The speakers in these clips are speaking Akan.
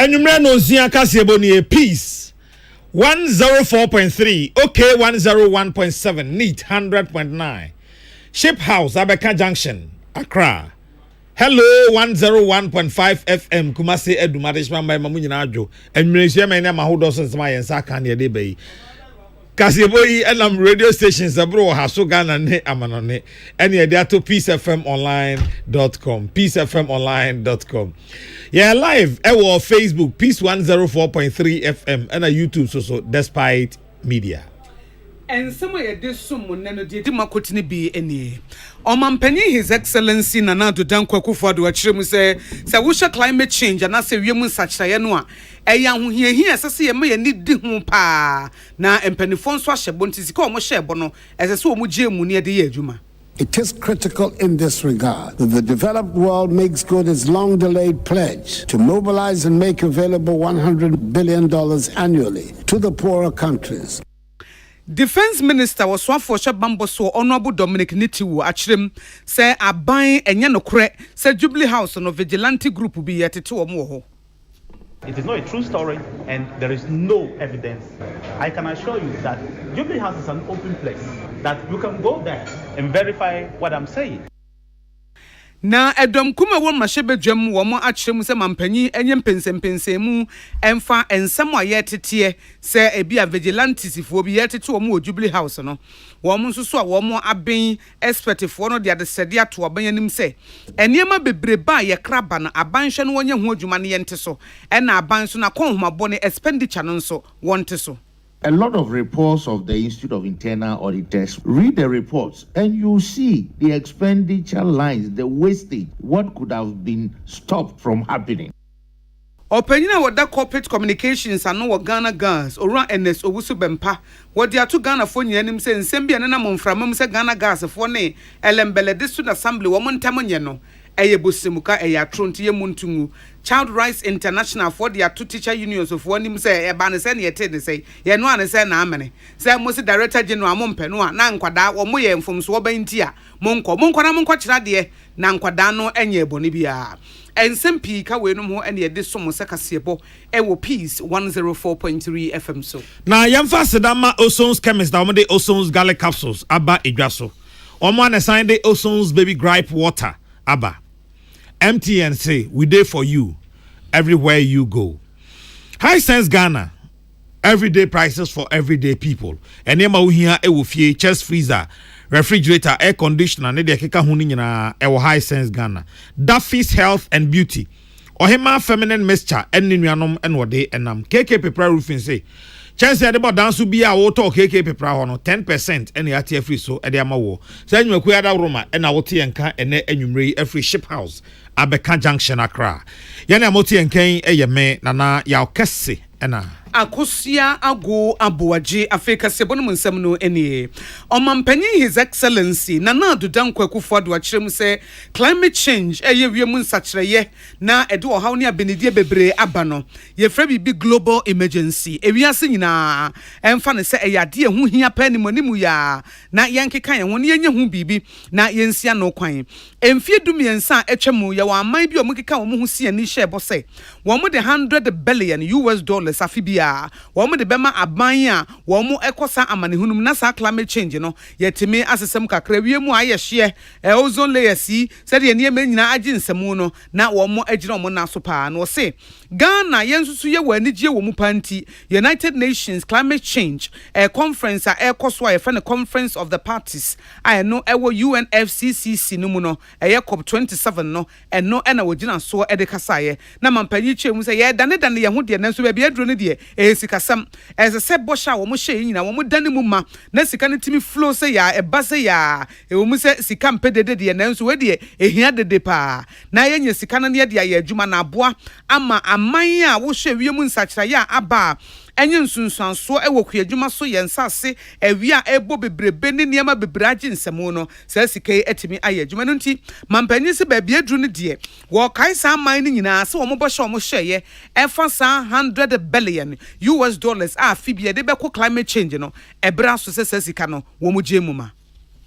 Enumere no nsia kasebo ni peace 104.3 okay 101.7 neat 100.9 Ship House Akan Junction Accra. Hello 101.5 FM Kumasi Edumarishman by Mamunyina Adwo. Enumere nsia me na mahodo so nsema yensa kan ye de bayi. Kaseboyi enam radio stations abro haso Ghana ne amanone ene ye dey to peacefmonline.com peacefmonline.com. Yeah, live our Facebook Peace 104.3 FM and a YouTube so despite media. And somewhere this someone nano di makotini be any. Omampani His Excellency Nana Dankwa Akufo-Addo achiremu say wusha climate change and ase wiemu sachira no a eya ho hia asase ye me ni di ho pa na empanifo nso ahyebo ntisika omo hyebo no esese omo giemu ne de ye adwuma. It is critical in this regard that the developed world makes good its long-delayed pledge to mobilize and make available $100 billion annually to the poorer countries. Defense Minister was one for Shabambo so Honorable Dominic Nitiwu achirem say aban enya nokre say Jubilee House no vigilante group bi yetete omo ho. It is not a true story and there is no evidence. I can assure you that Jubilee House is an open place, that you can go there and verify what I'm saying. Na edom kuma won mahebe dwam wo mo achirem se mampanyi enye mpensempensemu emfa ensem a yetete se ebia vigilantes fo bi yetete omo Jubilee House no wo mo nso so a wo mo aben expert fo no de adesede ato abanyanim se eniema bebreba ye kraba na abanhwe no wonye ho adwuma ne yente so ena aban so na konhomabo ne expenditure no nso wonte so. A lot of reports of the Institute of Internal Auditors. Read the reports and you see the expenditure lines, the wastage, what could have been stopped from happening. Opinion with that corporate communications and no Ghana gas or NS Owusu Bempa. What they are to Ghana for him saying Sembia and Namon from Ghana gas for ne Elembele District Assembly woman Tamonyano. Eyebusimuka eya tronti ye muntungu Child Rights International for their two teacher unions of one him say e ban say na yete ne say ye no an say na amene say mo se director general mo mpenu a na nkwada wo mo ye mfomso obanti a monko na monko kira de na nkwada no enye eboni bia ensem pii ka we no ho ene ye de somo se kasebo e wo Peace 104.3 FM so na yamfa sedama Osons chemist da mo de Osons garlic capsules aba edwaso omo an assign de Osons baby gripe water aba MTN say we there for you everywhere you go. High Sense Ghana, everyday prices for everyday people. Enema uhia ewo fie chest freezer, refrigerator, air conditioner, ne de keka huni nyina ewo High Sense Ghana. Duffy's Health and Beauty. Ohema feminine mixture eni nuanom enwode enam. KK Pepra Roofing say chance ade bo danso bi a wo to KK Pepra ho no 10% eni ate free so ade ama wo. Say anwuku ada roma ena wote enka ene anwumre every Ship House Akan Junction Accra. Yana moti enken eyeme nana ya okese ena Akosia ago abuaje Africa sebonu nsem no ene Omampani His Excellency Nana Dankwa Akufo-Addo achirem se climate change eye wiemu nsachireye na ede ohaw ne abenedie bebre aba no ye fra bi global emergency ewiase nyina emfa ne se eyade hu hia pa ni manimu ya na yenkeka ye ho ne yenye hu bibi na yensia no kwan emfie dumiensa etwemu ye wa aman bi omukeka wo hu sia ni share bo se wo mo de $100 billion afibia wo de bema aban a wo mo ekosa amanehunum na sa climate change no yetimi asesem kakra wiemu ayehye ozone layer si se de ne nyina agi nsemu no na wo mo agire mo na so pa no se Ghana yensusu ye wanigye wo mu panti United Nations Climate Change conference a ekoso a friend Conference of the Parties I know ewo UNFCCC no mu no COP 27 no eno na wogina so edekasaye na mampanyi chemu se ye dane ye ho de na so bia aduro ne de sikasam as a set bosha wo mo hye nyina wo mo dane mu ma na sika ne timi flow se ya eba se ya wo mu se sika mpedede de na nso we de ehia dede pa na ye nya sika ne de ya adwuma na aboa ama aman a wo hye wiem nsachira ya aba enye nsunsuanso ewo kwadwuma so yensase ewia ebo bebrebe ne niema bebraje nsemo no sa sika etimi aye adwuma no nti mampanyi se ba bia duru ne de wo kai sa man ne nyina se wo mo bosha wo mo hyeye efa sa $100 billion a fibia de be ko climate change no ebra so se sika no wo mo jemu ma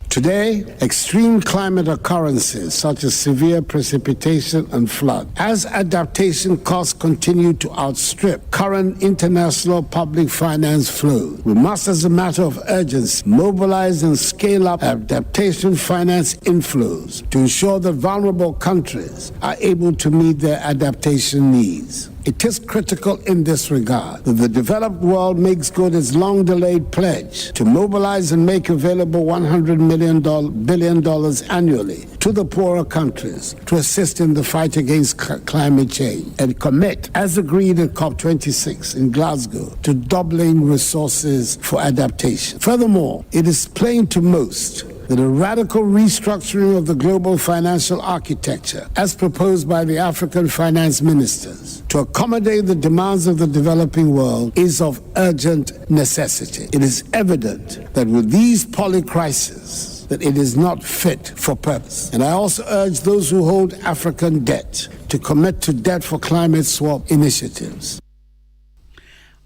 Today, extreme climate occurrences such as severe precipitation and flood, as adaptation costs continue to outstrip current international public finance flows, we must, as a matter of urgency, mobilize and scale up adaptation finance inflows to ensure that vulnerable countries are able to meet their adaptation needs. It is critical in this regard that the developed world makes good its long-delayed pledge to mobilize and make available $100 billion annually to the poorer countries to assist in the fight against climate change and commit, as agreed in COP26 in Glasgow, to doubling resources for adaptation. Furthermore, it is plain to most that a radical restructuring of the global financial architecture, as proposed by the African finance ministers, to accommodate the demands of the developing world is of urgent necessity. It is evident that with these polycrises, that it is not fit for purpose. And I also urge those who hold African debt to commit to debt for climate swap initiatives.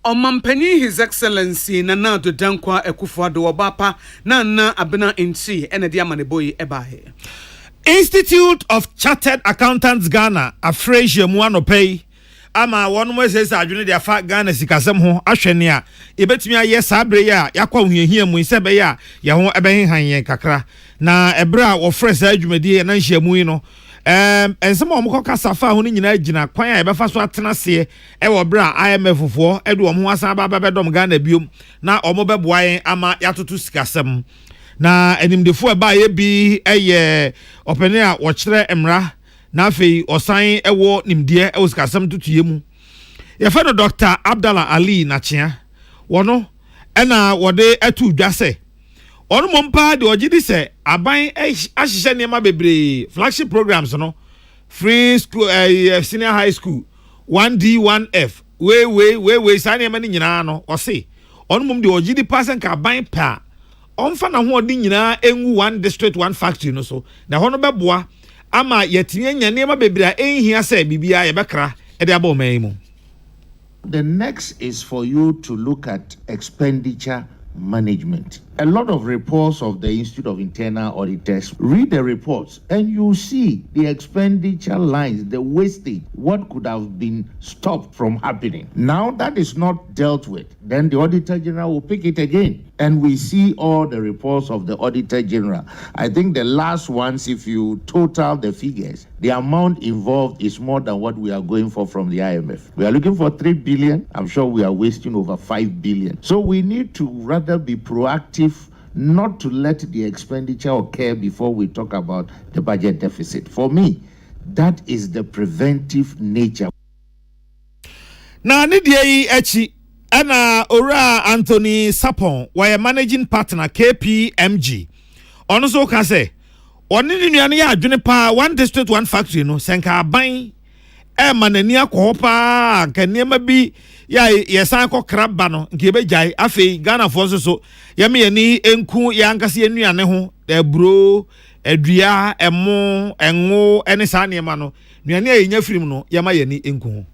Omampanyi His Excellency Nana Dankwa Akufo-Addo Obapa na abena nchi ene dia maneboyi ebahe. Institute of Chartered Accountants Ghana Afresia Muanopei ama wonu mo sese adwene dia fa Ghana sikasem ho ahwene a ebetumi aye sabre ya yakwa huhia mu sebe ya ye ho ebehenhan yen kakra na ebra wo fresh adwumadi na nhyiamu yi no ensema omko kasafa ho ni nyina gina kwan a ebefa so atena se e wo bra IMF fofo edu omo asan ba bedom Ghana biom na omo beboa yen ama yatoto sikasem na enimdefo eba ye bi eye opene a wo kire emra na afei osan ewo nimde e sikasem tutuye mu ye fa no Dr. Abdallah Ali Nachia wono ena wode atu dwase onu mompa de ogidi se aban ahihye nema bebre flagship programs no free school senior high school 1D 1F we sa nema ni nyina no o se onu mom de ogidi passen ka aban pa onfa na ho odi nyina enwu one district one factory no so na hono beboa ama yetinya nya nema bebre a enhia se bibia ye bekra e de aba oman mu. The next is for you to look at expenditure management. A lot of reports of the Institute of Internal Auditors, read the reports and you see the expenditure lines, the wastage, what could have been stopped from happening. Now that is not dealt with, then the Auditor General will pick it again. And we see all the reports of the Auditor General. I think the last ones, if you total the figures, the amount involved is more than what we are going for from the IMF. We are looking for 3 billion. I'm sure we are wasting over 5 billion. So we need to rather be proactive, not to let the expenditure occur before we talk about the budget deficit. For me, that is the preventive nature. Na nidiye echi ana ora Anthony Sapon why managing partner KPMG ono so ka say oni ni nuane ya adwene pa one district one factory no senka aban manani akọ pa kanema bi ya yesan akọ kraba no nke be jai afei Ghana for so yeme yani enku ya ankase anuane ho ebro adua emo enwo ene sa niema no nuane ayenya firim no yama yani enku ho.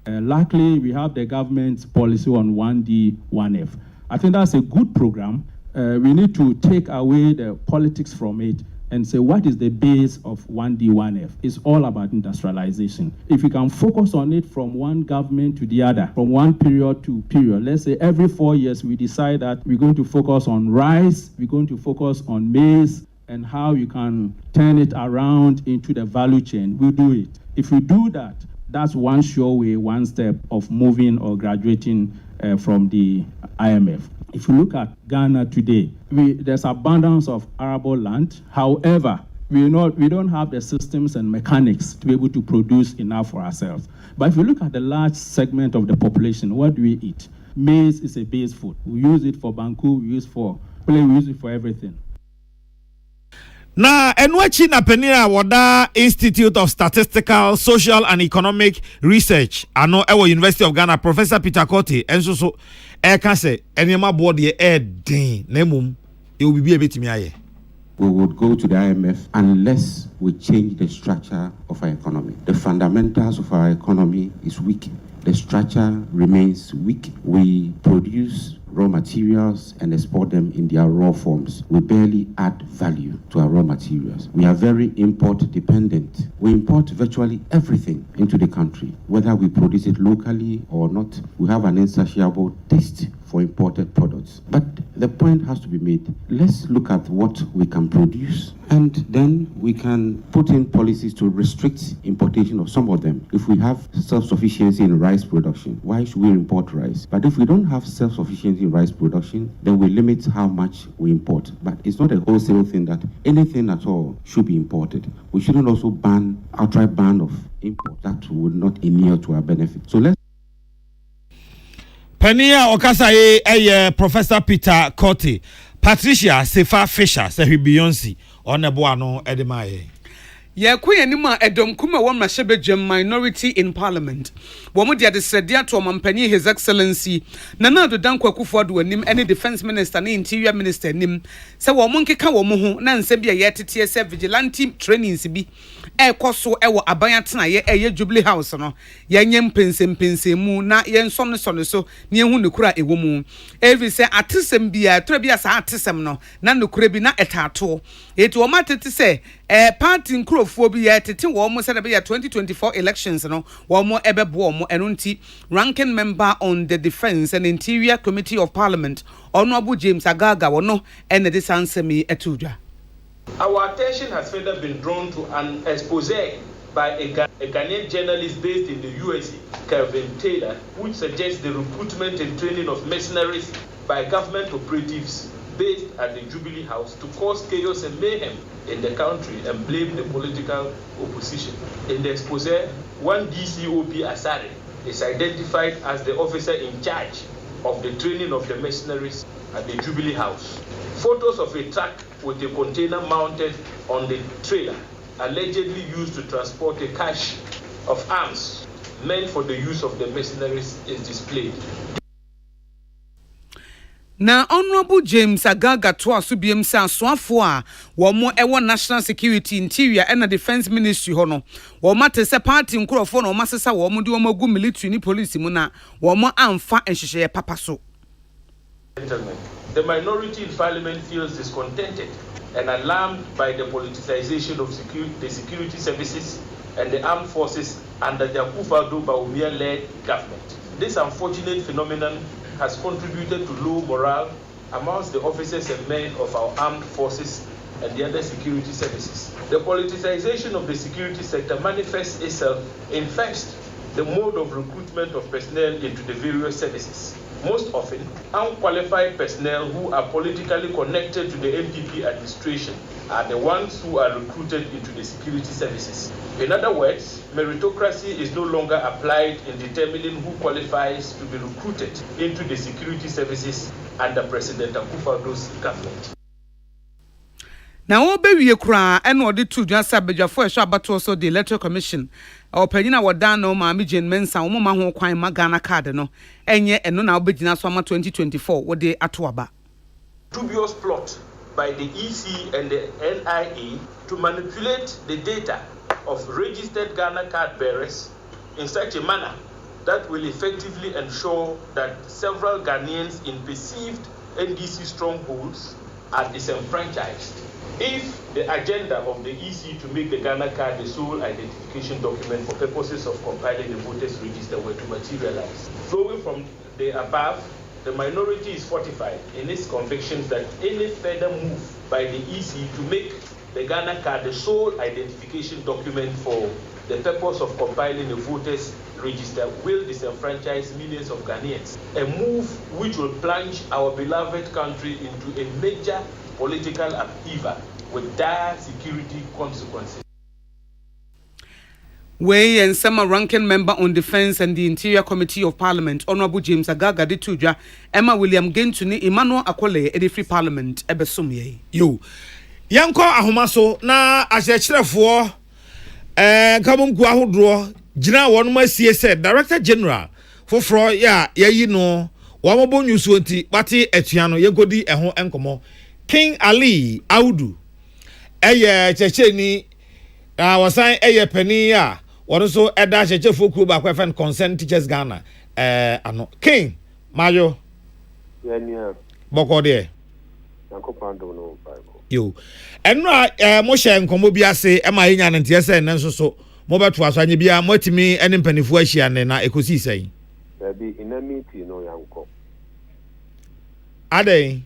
Luckily, we have the government's policy on 1D, 1F. I think that's a good program. We need to take away the politics from it and say, what is the base of 1D, 1F? It's all about industrialization. If we can focus on it from one government to the other, from one period to period, let's say every 4 years we decide that we're going to focus on rice, we're going to focus on maize, and how you can turn it around into the value chain, we'll do it. If we do that, that's one sure way, one step of moving or graduating from the IMF. If you look at Ghana today, there's abundance of arable land. However, we don't have the systems and mechanics to be able to produce enough for ourselves. But if you look at the large segment of the population, what do we eat? Maize is a base food. We use it for banku, we use it for everything. Na enwachi na penina wada Institute of Statistical, Social and Economic Research ano ewo University of Ghana Professor Peter Kote enso so ka se enema board ye din na mum e will be betimi aye. We would go to the IMF unless we change the structure of our economy. The fundamentals of our economy is weak. The structure remains weak. We produce raw materials and export them in their raw forms. We barely add value to our raw materials. We are very import dependent. We import virtually everything into the country, whether we produce it locally or not. We have an insatiable taste for imported products. But the point has to be made. Let's look at what we can produce, and then we can put in policies to restrict importation of some of them. If we have self-sufficiency in rice production, why should we import rice? But if we don't have self-sufficiency in rice production, then we limit how much we import. But it's not a wholesale thing that anything at all should be imported. We shouldn't also outright ban of import. That would not inure to our benefit. So let's Penia Okasa Professor Peter Corti, Patricia Sefa Fisher, Sehi Beyonce, Oneboano Edemaye. Yeah, Queen Nima Edom Kuma Wama Shebejam minority in Parliament. Womudia de Sedia to Mampani, His Excellency, Nana do Dankwa Kufuadu nim any defense minister, ni interior minister nim. So Womunki Kawomu, Nan Sebia yet TSF vigilante training sibi. Koso ewo abayatna ye Jubilee House no. Yanyem pense mu na yen sonne so ni hu nukura ewo mu. Every say atisem bia trebia sa atisem no na nukura bi na etato. Etu o matete say party nkrofo bi ya tete wo mo se be ya 2024 elections no wo mo ebebo mo enunti ranking member on the Defense and Interior Committee of Parliament Honorable James Agaga wono ene de sansemi etudwa. Our attention has further been drawn to an expose by a Ghanaian journalist based in the USA, Kevin Taylor, which suggests the recruitment and training of mercenaries by government operatives based at the Jubilee House to cause chaos and mayhem in the country and blame the political opposition. In the expose, one DCOP Asare is identified as the officer in charge of the training of the mercenaries at the Jubilee House. Photos of a truck with a container mounted on the trailer, allegedly used to transport a cache of arms meant for the use of the mercenaries, is displayed. Na Honorable James Agaga to asubiem sa soafo a wo mo ewo National Security Interior and Defense Ministry hono wo mate se party nkrofo no masesa wo mo de wo magu military ni police mu na wo mo amfa enhyehyeye papa so. The minority in Parliament feels discontented and alarmed by the politicization of the security services and the armed forces under the Akufo-Addo Bawumia-led government. This unfortunate phenomenon has contributed to low morale amongst the officers and men of our armed forces and the other security services. The politicization of the security sector manifests itself in first, the mode of recruitment of personnel into the various services. Most often, unqualified personnel who are politically connected to the NPP administration are the ones who are recruited into the security services. In other words, meritocracy is no longer applied in determining who qualifies to be recruited into the security services under President Akufo-Addo's government. Now, obewie kura eno ode tu dwa sabedwafo ehwa abato so the Electoral Commission opanyina wodan no ma Jane Mensa wo ma ho kwan ma Ghana card no enye eno na obegina so ama 2024 wode ato aba. Dubious plot by the EC and the NIA to manipulate the data of registered Ghana card bearers in such a manner that will effectively ensure that several Ghanaians in perceived NDC strongholds are disenfranchised. If the agenda of the EC to make the Ghana card the sole identification document for purposes of compiling the voters register were to materialize, flowing from the above, the minority is fortified in its convictions that any further move by the EC to make the Ghana card the sole identification document for the purpose of compiling the voters register will disenfranchise millions of Ghanaians, a move which will plunge our beloved country into a major political upheaval with dire security consequences. Way and summer ranking member on Defense and the Interior Committee of Parliament, Honorable James Agaga de Tudja, Emma William Gentuni, Emmanuel Akole, Edi Free Parliament, Ebesumye. Yo, Yanko Ahomaso, na Ashechefo, Kabum Guahudro, Jina Wanuma CSA, Director General, for ya, ye no, Wamabo Newswoti, Bati Etiano, Yegodi, and Ho Enkomo, King Ali, Audu, Checheni, was saying Penia. What also a dash a full club by consent teachers Ghana. King Mayo. Yeah. Boko there. Uncle Pando no Bible. Yo. And mo share nkomo bi ase e ma yenya nte ese ne nso so mo beto aso anye bia mo timi ene mpanifo ahia ne na ekosi sei. There be in a meeting no yanko. Ade.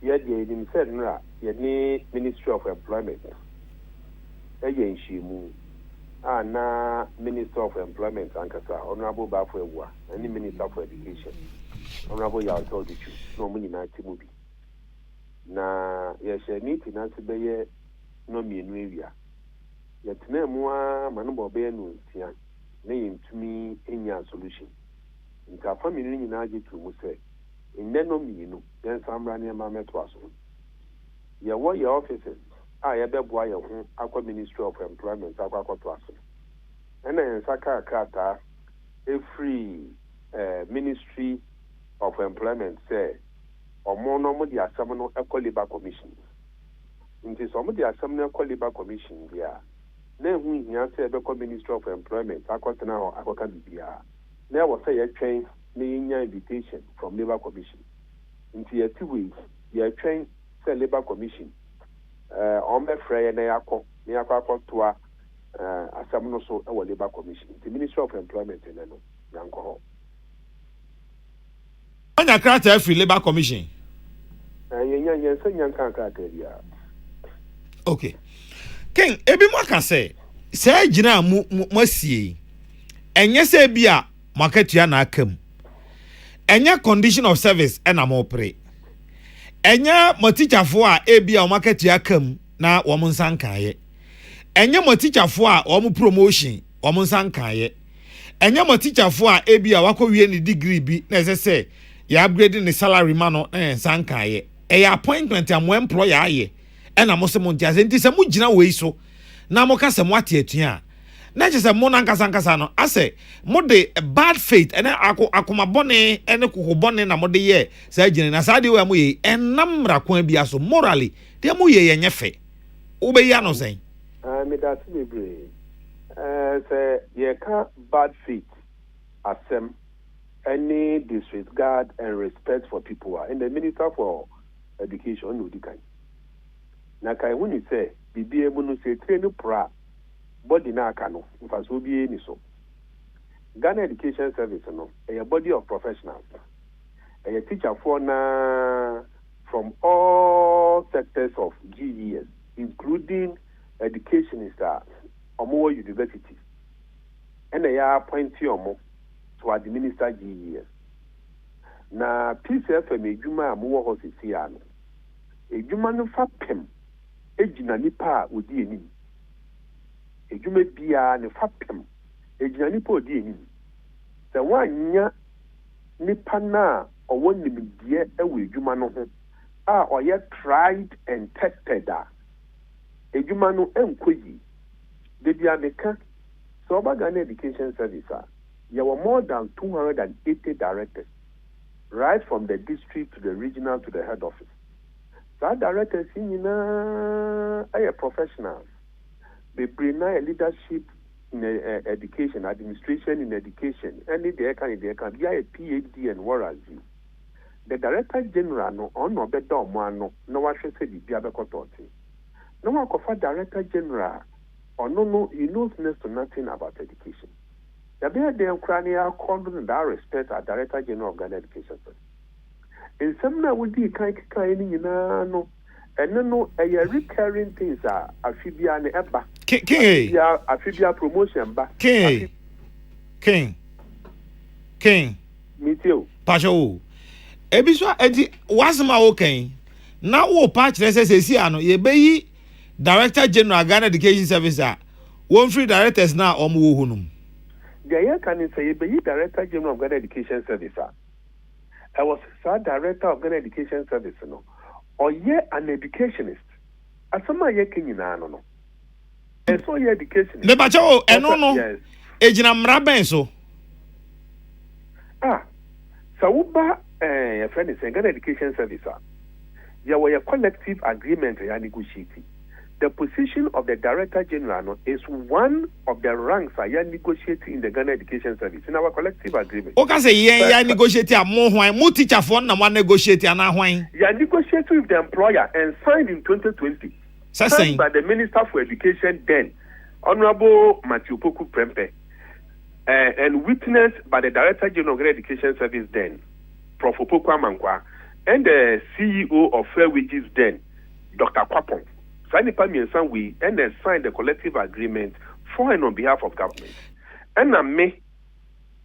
Yeah, the said nra ye Ministry of Employment. Eye nshimu. Na Minister of Employment ankasa Honorable Bafwewa, any Minister for Education. Honorable Yalto Dichu, no money na timubi. Na yes, meeting na sibeye no mi area. Yet na mwa manubo be no tia. Na yintumi enya solution. Nka family ni na ajetu mu se. Enne no mi no, yen samra ne ma meto aso. Ye wo your offices. Ya beboa ye ho akwa Ministry of Employment akwa to aso. Ena yen saka kata free Ministry of Employment say omo no mo di asam no ekọ labor commission. Nti so mo di asam no ekọ labor commission dia. Na hu hia say ebekọ Ministry of Employment akọtena ho akọka bibia. Na wo say ye twen na nya invitation from labor commission. Nti ye two ways ye twen say labor commission on be frey na yakọ to asam no so e labor commission. The Ministry of Employment na no yanko ho. Anya krata free labor commission. Yen say nyanka krata dia. Okay. King ebi mo aka say gina mo sie. Enye say bia marketua na akam. Enye condition of service na mo pre. Enye mo teacher fo a ebia marketua akam na wo mo nsankaye. Enye mo teacher fo a wo mo promotion wo mo nsankaye. Enye mo teacher fo a ebia wakowie ni degree bi na say ya upgrade ni salary ma no nsankaye. Appointment am employer aye. Na mo se mo ntia se nti se mo gina we so na mo ka se mo ate atua na che se mo na nkasa no ase mo de bad faith ene akoma bone ene kokko bone na mo de ye sa gina na sa de we mo ye enam rakwan bia so morally de mo ye nyefe wo be ya no sen me that me bre say ye ka bad faith asem any disregard and respect for people in the Minister for Education no di kan. Na kai when you say bibi emu no say train pra body na aka no mfa so bi ni so Ghana Education Service no a body of professionals a teacher for na from all sectors of GES including educationists omo university and they are appointed omo to administer GES na PCFM ejuma amu ho sisi ano ejuma no fa pem ejina nipa odi enim ejuma bia ne fapem ejina nipa odi enim se wanya nipa na owo nimdie ewe ejuma no ho a oye tried and tested ejuma no enkoyi de bia meka so oba Ghana Education Service there were more than 280 directors right from the district to the regional to the head office. So directors in professionals. They bring a leadership in education, administration in education, any they can be a PhD and what have you. The Director General no on no better no what should say the Biabekototi. No one could Director General or no he knows next to nothing about education. The bear the Ukrainian condom that respect our Director General of Ghana Education. In some now would be kind no and no a recurring things are Afibia and Eba. Afibia promotion back. King. Me too. Pasho. Ebiswa edi wasma okay. Now wo patch say ano ye be Director General Ghana Education Service one free directors now omo wo hunum. The year can say ye be Director General of Ghana Education Service I was Director of Ghana Education Service no. Or ye an educationist. Asama ye kinyina no. And so ye educationist. Me bacho no. Yes. Ejina mraben so. So uba your friend is Ghana Education Service. There were a collective agreement you negotiating. the position of the Director General is one of the ranks I am negotiating in the Ghana Education Service in our collective agreement. Okay, say yeah, negotiate a more wine, more teacher for na one negotiate and a wine. Yeah, negotiating with the employer and signed in 2020. Signed by the Minister for Education then, Honorable Matthew Poku Prempe, and witnessed by the Director General of Ghana Education Service then, Prof. Opoku Amankwa, and the CEO of Fair Wages then, Dr. Kwapong. We and then signed the collective agreement for and on behalf of government. And me,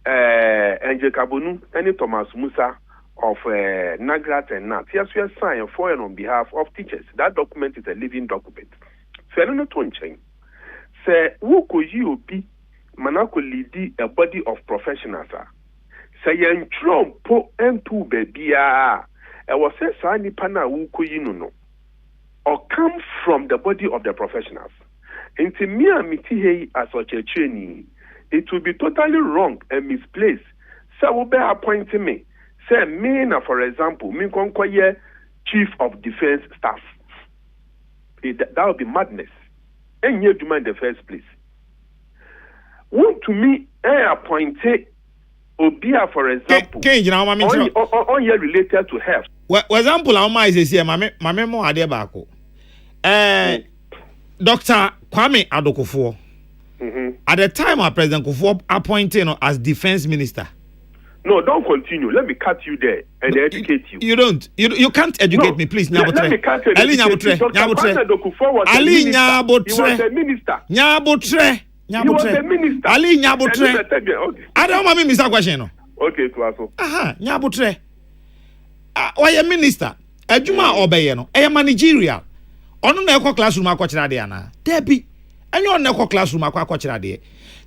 Angel Kabunu, and Thomas Musa of Nagrat and Nat. Yes, we are signed for and on behalf of teachers. That document is a living document. Fernando Tonchen say, who could you be? Manako lead a body of professionals. Say, yen Trump po and two baby. I was saying, Sani Pana, who could you know? Or come from the body of the professionals. Into me and me as such a training, it would be totally wrong and misplaced. So will be appointing me. Say me na, for example, me konkoye chief of defense staff. That would be madness. And you do in the first place. Want to me appointed Obia, for example, on your related to health. Well, example, how much is here? My memo adebako. Dr. Kwame Adokufo. At the time of President Kufuor appointed as defense minister. No, don't continue. Let me cut you there and educate you. You don't. You can't educate me, please. Let me cut you. Ali Nyabotre. Ali Nyabotre. He was a minister. Nyabotre. He was a minister. Ali Nyabotre. I don't want me Mr. Question. Okay, Tuaso. Nyabotre. Why a minister? Ejuma obeye no. E managerial. Ono na ekọ classroom akọchira de ana. Debi. Enyo ono ekọ classroom akọchira de.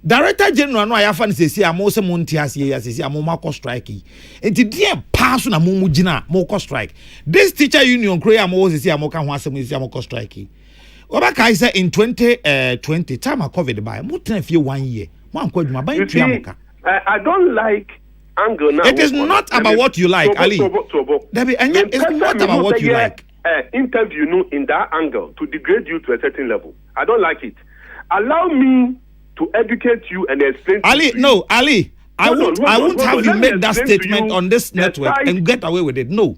Director General no ayafa ne sesi amo se monti ase ya sesi amo makọ strike. Enti die pass na mo mugina mo kọ strike. This teacher union kro amo sesi amo ka ho asem sesi amo kọ strike. Obaka say in 2020 time of COVID by mo ten fie 1 year. Mo anko adwuma ban tua moka. I don't like angle now. It is not about what you like, Ali. Debbie, it's not about what you like. Interview you in that angle to degrade you to a certain level. I don't like it. Allow me to educate you and explain. Ali, no, Ali. I won't have you make that statement on this network and get away with it. No,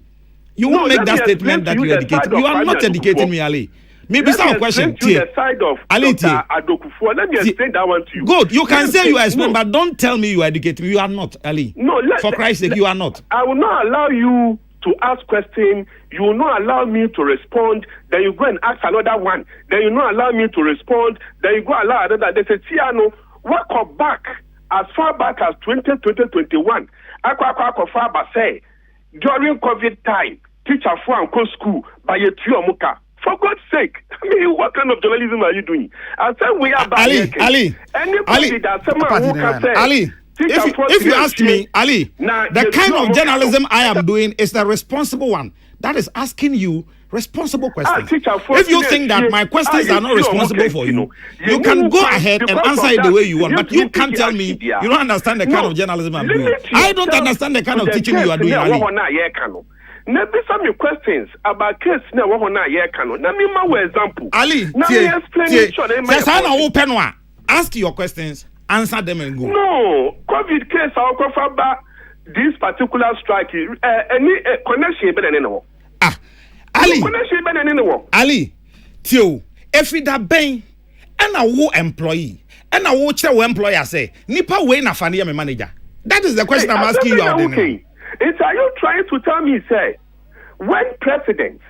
you won't make that statement that you educate. You are not educating me, Ali. Maybe some question. The side of Ali Adokufo. Let me explain that one to you. Good. You can say you explain, but don't tell me you educate me. You are not, Ali. No, for Christ's sake, you are not. I will not allow you to ask questions. You will not allow me to respond. Then you go and ask another one. Then you not allow me to respond. Then you go allow another. They say, Tiano, welcome back as far back as 2021. Far back say during COVID time, teacher for and go school by a muka. For God's sake, I mean, what kind of journalism are you doing? I said we are Ali. Anybody that someone who can say Ali. If you ask me, Ali, the kind of journalism I am doing is the responsible one. That is asking you responsible questions. If you think that my questions are not responsible for you, you can go ahead and answer it the way you want. But you can't tell me you don't understand the kind of journalism I'm doing. I don't understand the kind of teaching you are doing, Ali. Maybe some questions about case na wo na ye kano. Na me ma example. Ali, ask your questions, answer them and go. No, COVID case I go for this particular strike. Any connection be no. Ali. Connection be no. Ali, tio, if it da ben and a wo employee and a wo chere wo employer say, nipa we na fane me manager. That is the question I'm asking you out there. It's are you trying to tell me, say, when president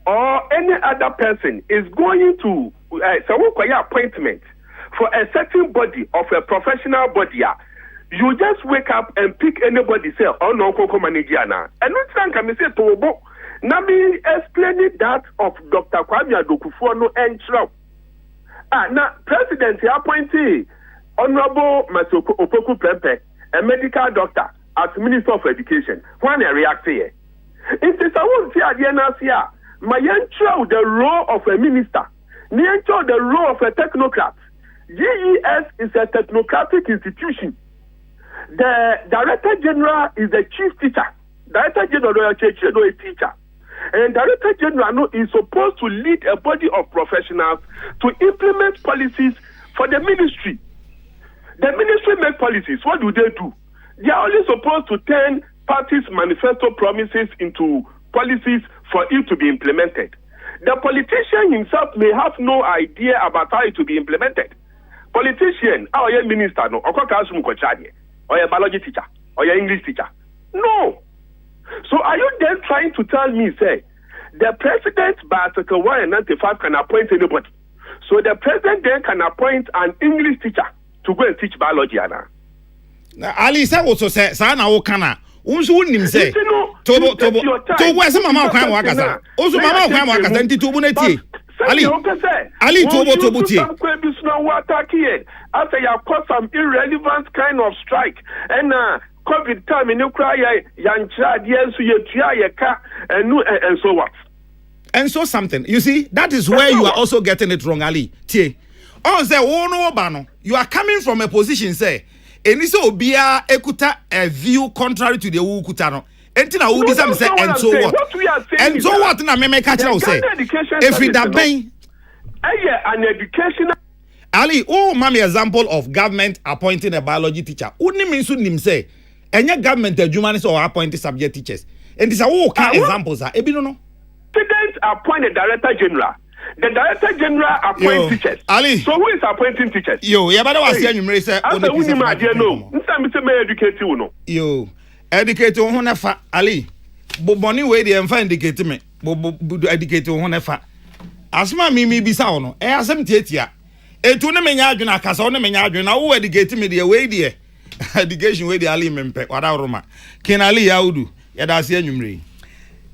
or any other person is going to appointment for a certain body of a professional body, you just wake up and pick anybody, say, oh no, Coco manager now. And not think I say to now me explaining that of Dr. Kwame Adokufo no entro. Now president appointee Honorable Matthew Opoku Prempe, a medical doctor as Minister of Education. When I react here, it is I won't see at my enter the role of a minister, enter the role of a technocrat. GES is a technocratic institution. The Director General is the chief teacher. Director General is a teacher. And Director General is supposed to lead a body of professionals to implement policies for the ministry. The ministry make policies. What do? They are only supposed to turn parties' manifesto promises into policies for it to be implemented. The politician himself may have no idea about how it to be implemented. Politician, or a minister, no, or a biology teacher, or your English teacher. No. So are you then trying to tell me, say, the president by Article 195 can appoint anybody? So the president then can appoint an English teacher to go and teach biology, Anna. Ali said also say, Sana Okana. Unsu nim say. Tobo. To where some mama kan wakasa. Also mama kan wakasa nti tobo na tie. Ali tobo tie. After you cause some irrelevant kind of strike and COVID time in Ukraine, yancha diensu yetua yeka and so what? And so something. You see, that is where you are also getting it wrong, Ali. Tie. Oh, say, oh no, Bano. You are coming from a position, say, and this will be a view contrary to the Ukutano. And then I will be some say, and so what? And so what? Na me catch out say. If it have been an educational Ali, oh, mommy, example of government appointing a biology teacher. Only means to him say, and your government humanists or appointed subject teachers. And these are all kind examples. No. President appoint a director general. The director general appoint teachers. Ali. So who is appointing teachers? Yo, yeah, but I was saying you say. After we no. Educate you no. Yo, educate you honefa Ali. Boboni way the enfa indicate me. Educate you honefa. Asma mi bisa ono. Asem tietia. Etu ne menya adwena kasa ono menya adwena wo educate me the way there. Education way the Ali mempe. Wada roma. Ken Ali Yaudu. Ya da se anwumre.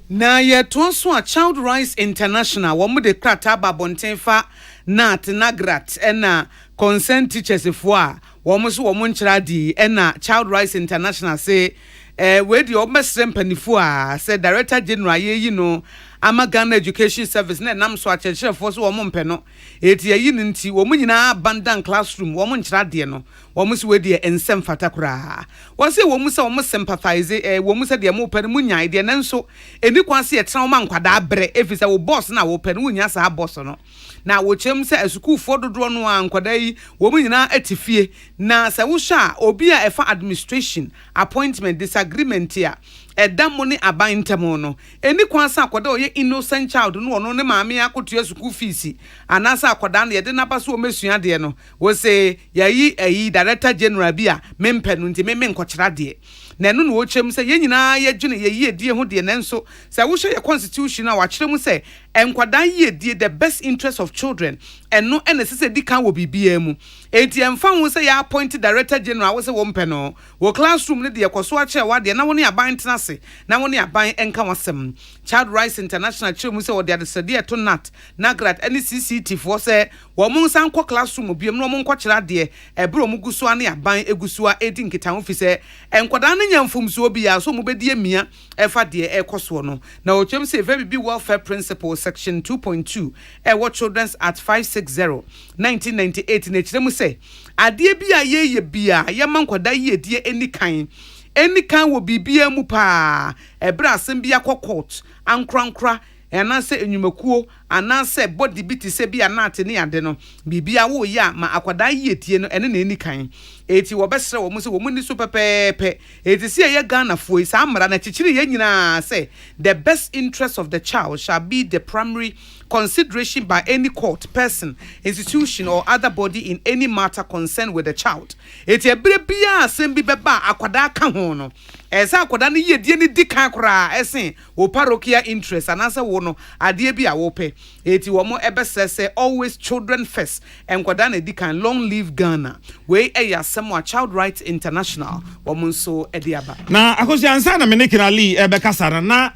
Na ye tonso a Child Rights International wo mu de krata ba bontenfa nat nagrat ena consent teachers fo a wo mu so wo mu nkyira di ena Child Rights International say we di obesrem panifo a say Director General ye no ama Ghana Education Service na nam so a kyerɛkyerɛfo so wo mu mpɛ no eti ayi nti wo mu nyina abandon classroom wo mu nkyira de no wo mu so we di ensem fata kura wo say wo mu se wo mu sympathize wo mu se de mo pɛ no mu nyae de nanso eni kwan se yɛtena wo ma nkwada abrɛ efisa wo boss na wo pɛ no wo nya sa boss no na wo kyem se asukufo dodo no a nkwada yi wo mu nyina atifie na se wo hwa obi a efa administration appointment disagreement ya edam mo ne aban ntemo no eni kwan sa akwada oye innocent child no ono ne maame akotua school fees anasa akwada na yede naba so omesua de no wo se yayi Director General bia mempe no nti me nkokyera de na eno no wo kyem se yenyina yedwene yeyi edie ho de nanso se wo hwe ye constitution a wa kyerem se enkwada yi edie the best interest of children eno ene se di kan wo bibia mu enti emfa wo se ya appoint Director General wo se wo mpe no wo classroom ne de yekoso a kye wa de na wo ne aban tenase na wo ne aban enka wasem Child Rights International kyerem se wo de adesade eto nat nagrat ene CCT fo se wo mu san kɔ classroom biem no mo nkɔkyera de ebro mu guso ane aban eguso a edi nkita ho fi se enkwada ne nyamfumso bi ya so mu bedi emia efa de ekoso no na wo kyerem se very welfare principle section 2.2 what Children's Act 560 1998 na kyerem se ade bi a ye bia ye mankwada ye die enikan wo bibia mu pa ebra asem bia kɔ court ankrankra enase enyumakuo anase body bit se bia na ate ne ade no bibia wo ya ma akwada ye tie no ene na enikan eti wo besre wo mu se wo mu ni so pepepe eti se ye Ghana fo isa amra na chichiri ye nyina say the best interest of the child shall be the primary consideration by any court, person, institution or other body in any matter concerned with the child. Eti ebre bia asembi beba akwada ka ho no esa akwada ne ye die ni dikan kra esen wo parochial interest anasa wo no ade bi a wo pe eti wo mo ebesese always children first enkwada na dikan long live Ghana we eya semwa Child Rights International wo mo so ediaba na akosi ansa na menekina ali ebekasara na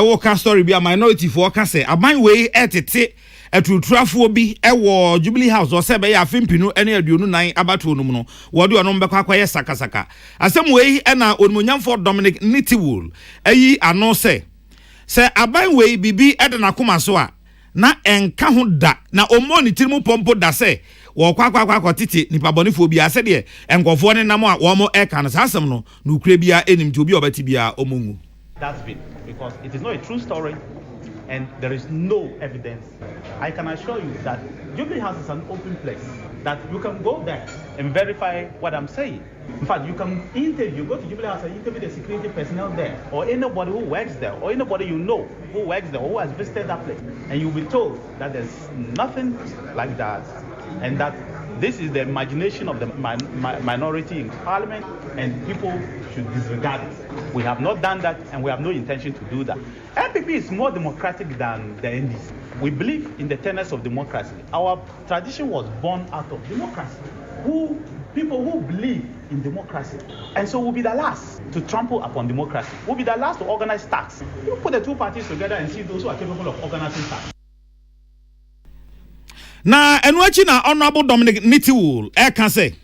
wo ka story bi a minority for ka say aban we etete atutrafo bi ewo Jubilee House o se be ya fimpinu ene aduonu nan abato no mu no wo de ono mbekwa kwaye sakasaka asem we na onmunyamfo Dominic Nitiwool ayi ano se aban we bibi ede na koma so a na enka ho da na omo ni tirimu pompo da se wo kwakwa titi nipa bonifo bi ase de enkofo ne nam a wo mo eka no sasem no no kure bia enim ti obi obati bia omongu. That's been because it is not a true story and there is no evidence, I can assure you that Jubilee House is an open place, that you can go there and verify what I'm saying. In fact, you can interview, go to Jubilee House and interview the security personnel there, or anybody who works there, or anybody you know who works there, or who has visited that place, and you'll be told that there's nothing like that, and that this is the imagination of the minority in parliament, and people should disregard it. We have not done that, and we have no intention to do that. NPP is more democratic than the NDC. We believe in the tenets of democracy. Our tradition was born out of democracy. People who believe in democracy, and so we'll be the last to trample upon democracy. We'll be the last to organize tax. You put the two parties together and see those who are capable of organizing tax. Na enwachi na honorable Dominic Nitiwul can say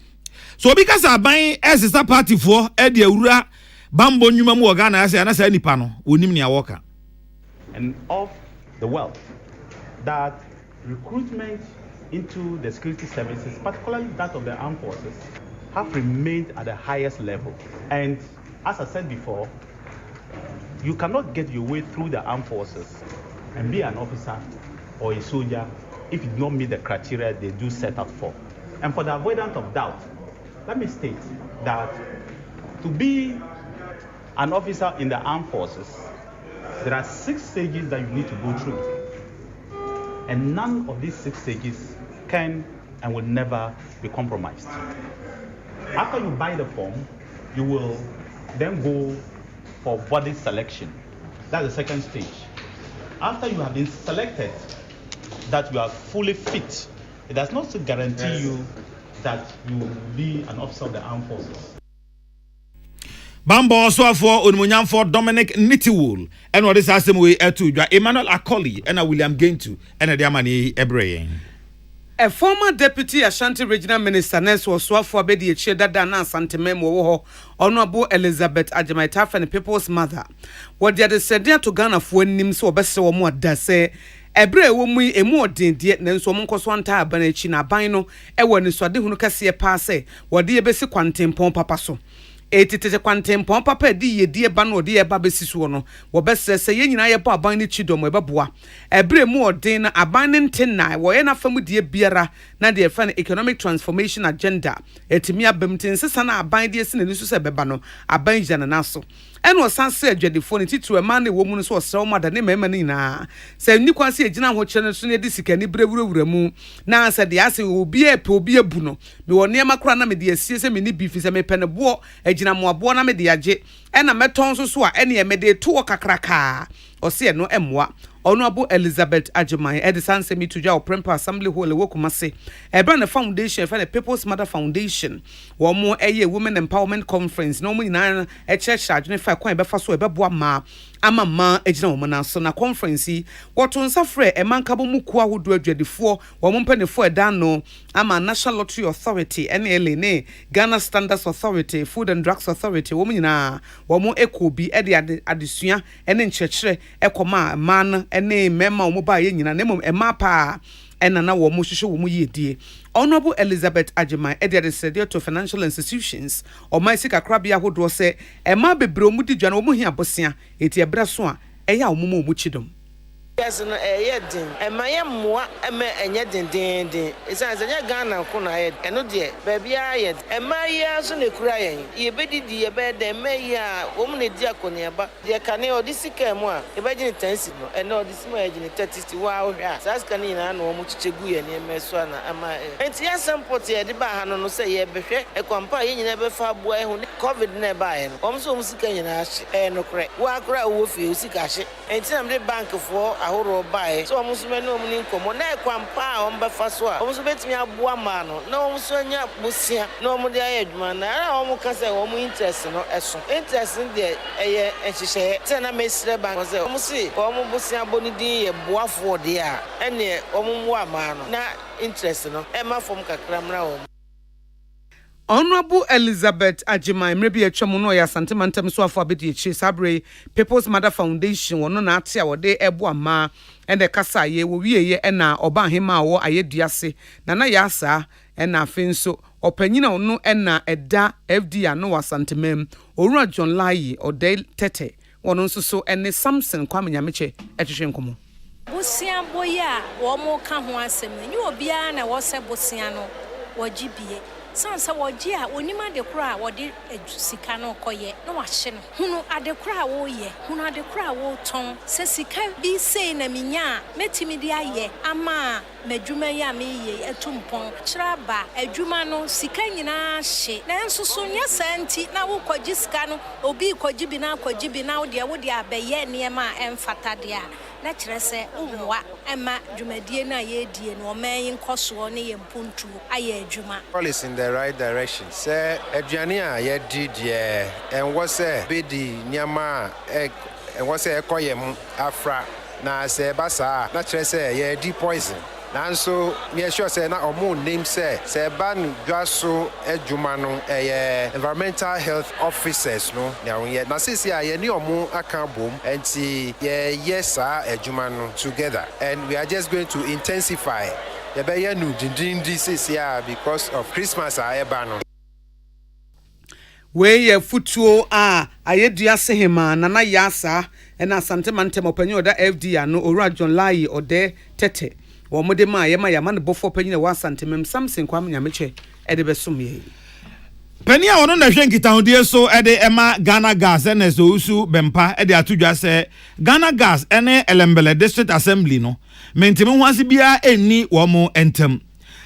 so because aban SSA party for e de awura bambo nyuma mu oga na say na say nipa no onim ne awoka. And of the wealth that recruitment into the security services, particularly that of the armed forces, have remained at the highest level. And as I said before, you cannot get your way through the armed forces and be an officer or a soldier if you don't meet the criteria they do set up for. And for the avoidance of doubt, let me state that to be an officer in the armed forces, there are 6 stages that you need to go through. And none of these 6 stages can and will never be compromised. After you buy the form, you will then go for body selection. That's the second stage. After you have been selected, that you are fully fit, it does not guarantee you that you will be an officer of the armed forces. Bambo also for Onmunyam for Dominic Nitiwul and what is asking we to Emmanuel Akoli and William Gaintu and Adiamani Ebrey. A former deputy Ashanti regional minister Ness was for Bedi Cheda Dana Santemem Woho, Honorable Elizabeth Ajamaitaf and the people's mother. What they had said there to Ghana for him so best or more does say. Ebre wo mu emu odin die nanso mo nkoso anta abanachi na ban no e woni so de hunu kase pa se wo de besi kwantempon papa so etitete kwantempon papa di ye die ba no de ye ba besi so no wo besese ye nyina ye ba ban ni chidom e beboa ebre mu odin na aban ne nten na wo ye na famu die biara na de fa economic transformation agenda etimi abamtin sesa na aban de esi na ni so se beba no aban jana na so eno sanse adwadifo ne titru e man ne wo mu no so osrew mada ne mema ni na se ni kwase agina ho kire no so ne de sika ni brewurawura mu na se de ase obi epe obi ebu no me woni amakura na me de asie se me ni bifi se me pene bo agina mo abo na me de age ena meton so a ene me de to kakraka ose no emwa Honorable Elizabeth Ajimai Edison semi to jaw Prempa Assembly Hall Wokumase a brand foundation for the People's Mother Foundation one more a women empowerment conference no more a church charge fa kwan be fa so e beboa ma ama ejina woman so na conference what on safre e mankabo muku ahodo adwadifo wo mpanefo eda no ama National Lottery Authority NLA ne Ghana Standards Authority Food and Drugs Authority wo nyina wo mo ekobi e de adesua ene nkyekere ekoma man ene mema wo ba ye nyina nemom ema pa enana wo mo hwehwe wo mo yedie. Honorable Elizabeth Ajimai ediade said to financial institutions o mai sika krabia hodo se ema bebre mu di dwane wo mo hia bosia eti ebra so a eya wo mo mo chidom. Yes, no, din. And my moa, and yet din. It's as a Ghana kuna head, and no dear, baby, I and my years on the crying. You betty dear bed, and may woman a diaconia, but dear caneo, this came imagine tension, and no this imagine 30 wow, as canina, no much chigu and Meswana, and my and yes, some potty at the bar, no say, a company never far boy who COVID nearby, also musican and no crack. Walk around with you, sick and some the bank for. Ahoro bae so omusume no muni nkomo na ekwampa omba faso a omusume timi aboa ma no na omuso nya bosia na omude ayadwuma na omuka se omu interest no eso interest de eye enhihye te na mesire bank se omusi omu bosia bonidin ye boafo de a ene omu ama no na interest no e ma fom kakra mra omu. Honorable Elizabeth Ajimai mrebi etwam no ya santimantem so afọ abedi echi sabre People's Mother Foundation wono na ate a wode ebo ama ene kasa ye wo wieye na oba hema wo ayeduase na ya asa ena afenso opanyina ono ena eda FD ano wasantemem Owura John Layi odel tete wono nso so ene Samson kwamenyameche etwehwe nkomo. bosia boya wo mo ka ho asem ni obia na wo se bosia no wo gibie sansa wo gi a onima de kura wo de sika no koye no wa hye no hunu ade kura wo ye hunu ade kura wo ton se sika bi sei na minya metimi de aye ama madwuma ya me ye etumpon kiraba adwuma no sika nyina hye na enso so nya santi na wo kogi sika no obi kogi bi na wo de abeye niema emfata de a na kire se umwa ema dwumadie na ye die no oman nkoso ne ye mpuntu aye adwuma policy in the right direction say aduane a ye di die en wo se be di niama en wo se ekoyem afra na se basa na kire se ye di poison nanso me sure say na omo name say ban dwaso adwuma no environmental health officers no na sisi a ye ni omo aka bom enti ye yesa adwuma no together and we are just going to intensify the be nu dindin this year because of Christmas a eba no we ye futuo a ayedua sehema nana yasa na asante mantem opanyi oda FD no owura John Lai ode tete wo mode ma ye ma no bofo panyi na wasante mem Samson kwam nyameche ede besom ye pani a wono na hwe nkitahode so ede ema Ghana Gas na so usu bempa ede atudwa se Ghana Gas ene Elembele District Assembly no mentime ho ase bia eni wo mo entem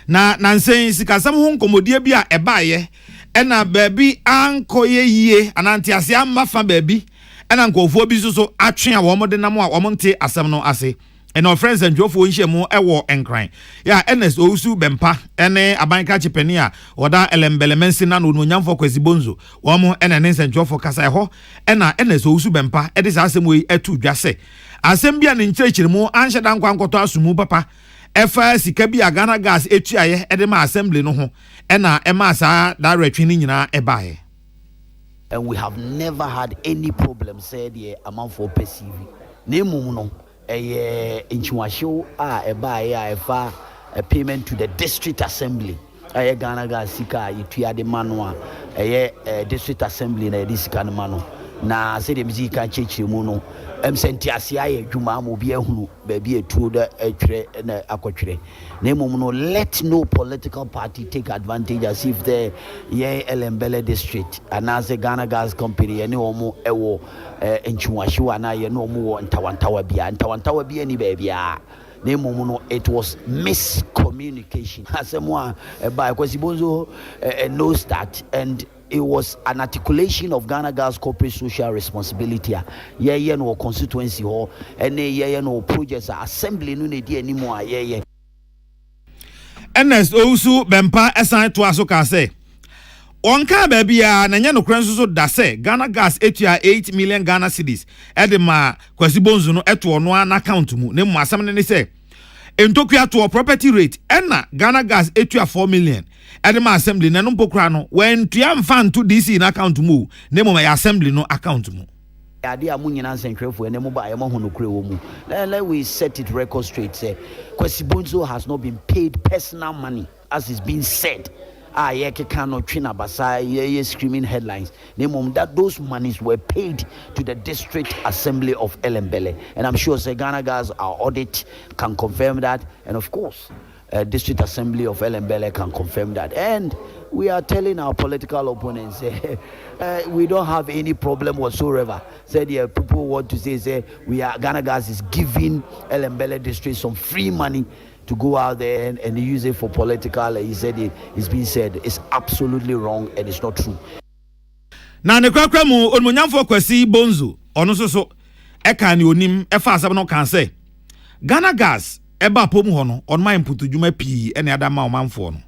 na nansen sikasam ho nkomodie bia ebaye ena baabi ankoye yie anante ase amafa baabi ena nkofo bi so atwe a wo mo de nam a wo mo nte asem no ase and our friends and Jofo Inshemu ewo enkran. Ya Ernest Ousu Bempa ene abanka chipeni a oda Elembele mensina no nyamfo kwezibonzo. Womo ene nense Jofo kasa ho ena Ernest Ousu Bempa ede sa asem we etu dwase. Asem bia ne nkyerechire mu anhye dan kwankoto asumu papa. Efa sika bia Ghana Gas etuaye ede ma assembly no ho ena ema sa directly ni nyina ebae. And we have never had any problem said here among for perceiving. Nemu no inchuasho a payment to the district assembly Ghana Gas sika itua de manwa district assembly na this kind of mano na say the music can change mu no sentiase aye dwuma mo bia hunu ba bia tuo da atwere na akotwere na emom no let no political party take advantage as if the Elembele district and as a Ghana Gas company any omo ewo enchiwahwe na ye no omo ntawantawa bia ni ba bia na emom no it was miscommunication asemwa by kwesibonzo knows that and it was an articulation of Ghana Gas corporate social responsibility. Yeah, no constituency hall, and no projects assembly no need anymore. Yeah. Ernest Ousu Bempa assigned to Asoka say. Onka baby ya na nya no kranso so da say Ghana Gas etua 8 million Ghana cedis. Edema kwasibonzu no eto no na account mu. Ne mu asam ne say. Entokua to property rate ena Ghana Gas etua 4 million. Edema assembly na no pokra no when tuam fan to DC in account mu ne mo ya assembly no account mu ade amu nyina nsenkrefo ene mo ba ye mo hono kure wo mu let we set it record straight say Kwesibonzo has not been paid personal money as is being said ye cannot twina basa ye screaming headlines that those monies were paid to the district assembly of Elembele and I'm sure say Ghana Gas our audit can confirm that and of course district assembly of Elembele can confirm that and we are telling our political opponents we don't have any problem whatsoever said people want to say we are Ghana Gas is giving Elembele district some free money to go out there and use it for political he said it's been said it's absolutely wrong and it's not true na ne kwakwa mu onmunyamfo kwasi bonzo ono so eka ni onim efa asem no kan say Ghana Gas eba pom ho no on my input dwuma pi ene adama omanfo no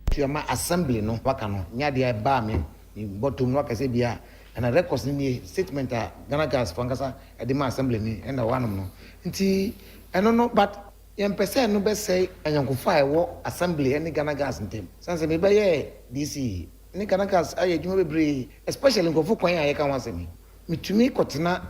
tuama assembly no waka no nya de ba me bottom no waka se bia na records ni statement a Ghana Gas fangasa edema assembly ni ena wanom no nti eno no but yempese no be say anyankofo wo assembly ene Ghana Gas ntem sanse me be ye DC ni Ghana Gas aye dwuma bebre especially nkofo kwan aye kan wasemi mitumi kotena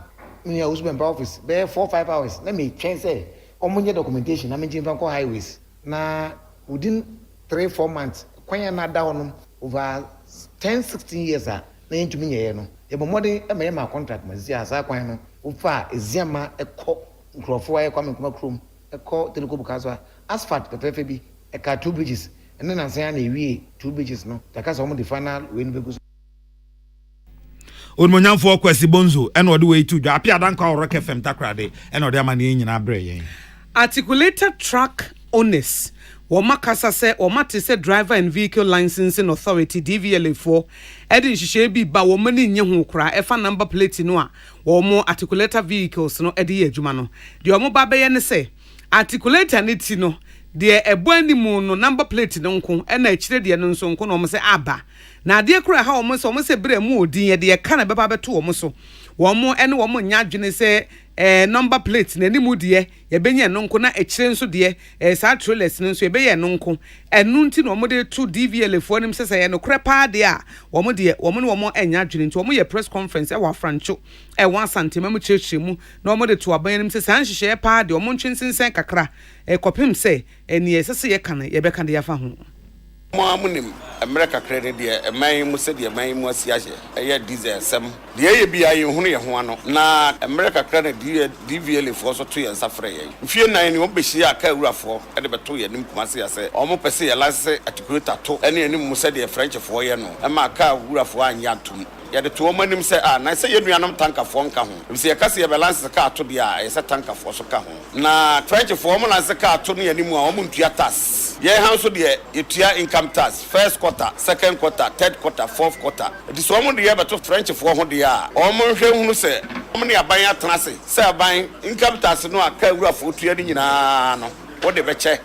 me house member office be 4-5 hours na me twen say omunye documentation na me jimfa ko highways na within 3-4 months kwan na da honom over 10-16 years na yentumi nye no e bomode e ma contract ma zi asa kwan no ufa eziama ekọ nkrofo aye kwame kuma krom eko telecom bukaso asphalt pepefe bi eka 2 bridges ene na san na ewie 2 bridges no takasa omo the final we no begus onmonyamfo kwasi bonzo ene ode we tu dwa apia dan kwa rock fm takrade ene ode amane nyina bre yen articulated truck owners Woma kasa se woma te se driver and vehicle licensing authority DVLA4 edi nhihye bi ba woma ni nye ho kra efa number plate no a womo articulated vehicles no edi adwuma no de womo ba be ye ne se articulator ne ti no de ebo animu no number plate no nko e na akire de no nso nko no womo se aba na de kra ha womo se bre mu odin ye de ka na be ba beto womo so womo ene womo nya adwene se number plate na ni mu de ye benye no nko na akire nso de sa trailers no nso ye be ye no nko enu nti no womo de to DVL4 nim sese ye no krepa de a womo de womo ne womo enya adwene nti womo ye press conference e wa francho e wa santima mu chechire mu na womo de to aban nim sese anhyehyɛ pa de womo ntwensensen kakra kopim se eni sese ye kan ye be kan de ya fa ho Munim America credit dear a man must say the man was yashe a diesel some the ABI in Huniano na America credit DVL for so 2 years after if you 9 won't be share Kara for at the 2 years Nimasi say almost per se a last articulate to any must say the French for no and my car would have 1 year to ya the 2 women him say na say you no tanker for nka ho we say ka say balance the car to dia e say tanker for so ka ho na French for mo na say car to no animu a omo ntua tax ye han so de etua income tax first quarter second quarter third quarter fourth quarter it is omo de ye beto French for ho de a omo hwe hunu say omo ne aban atena say aban income tax no aka wura fo tua ni nyina no wo de be che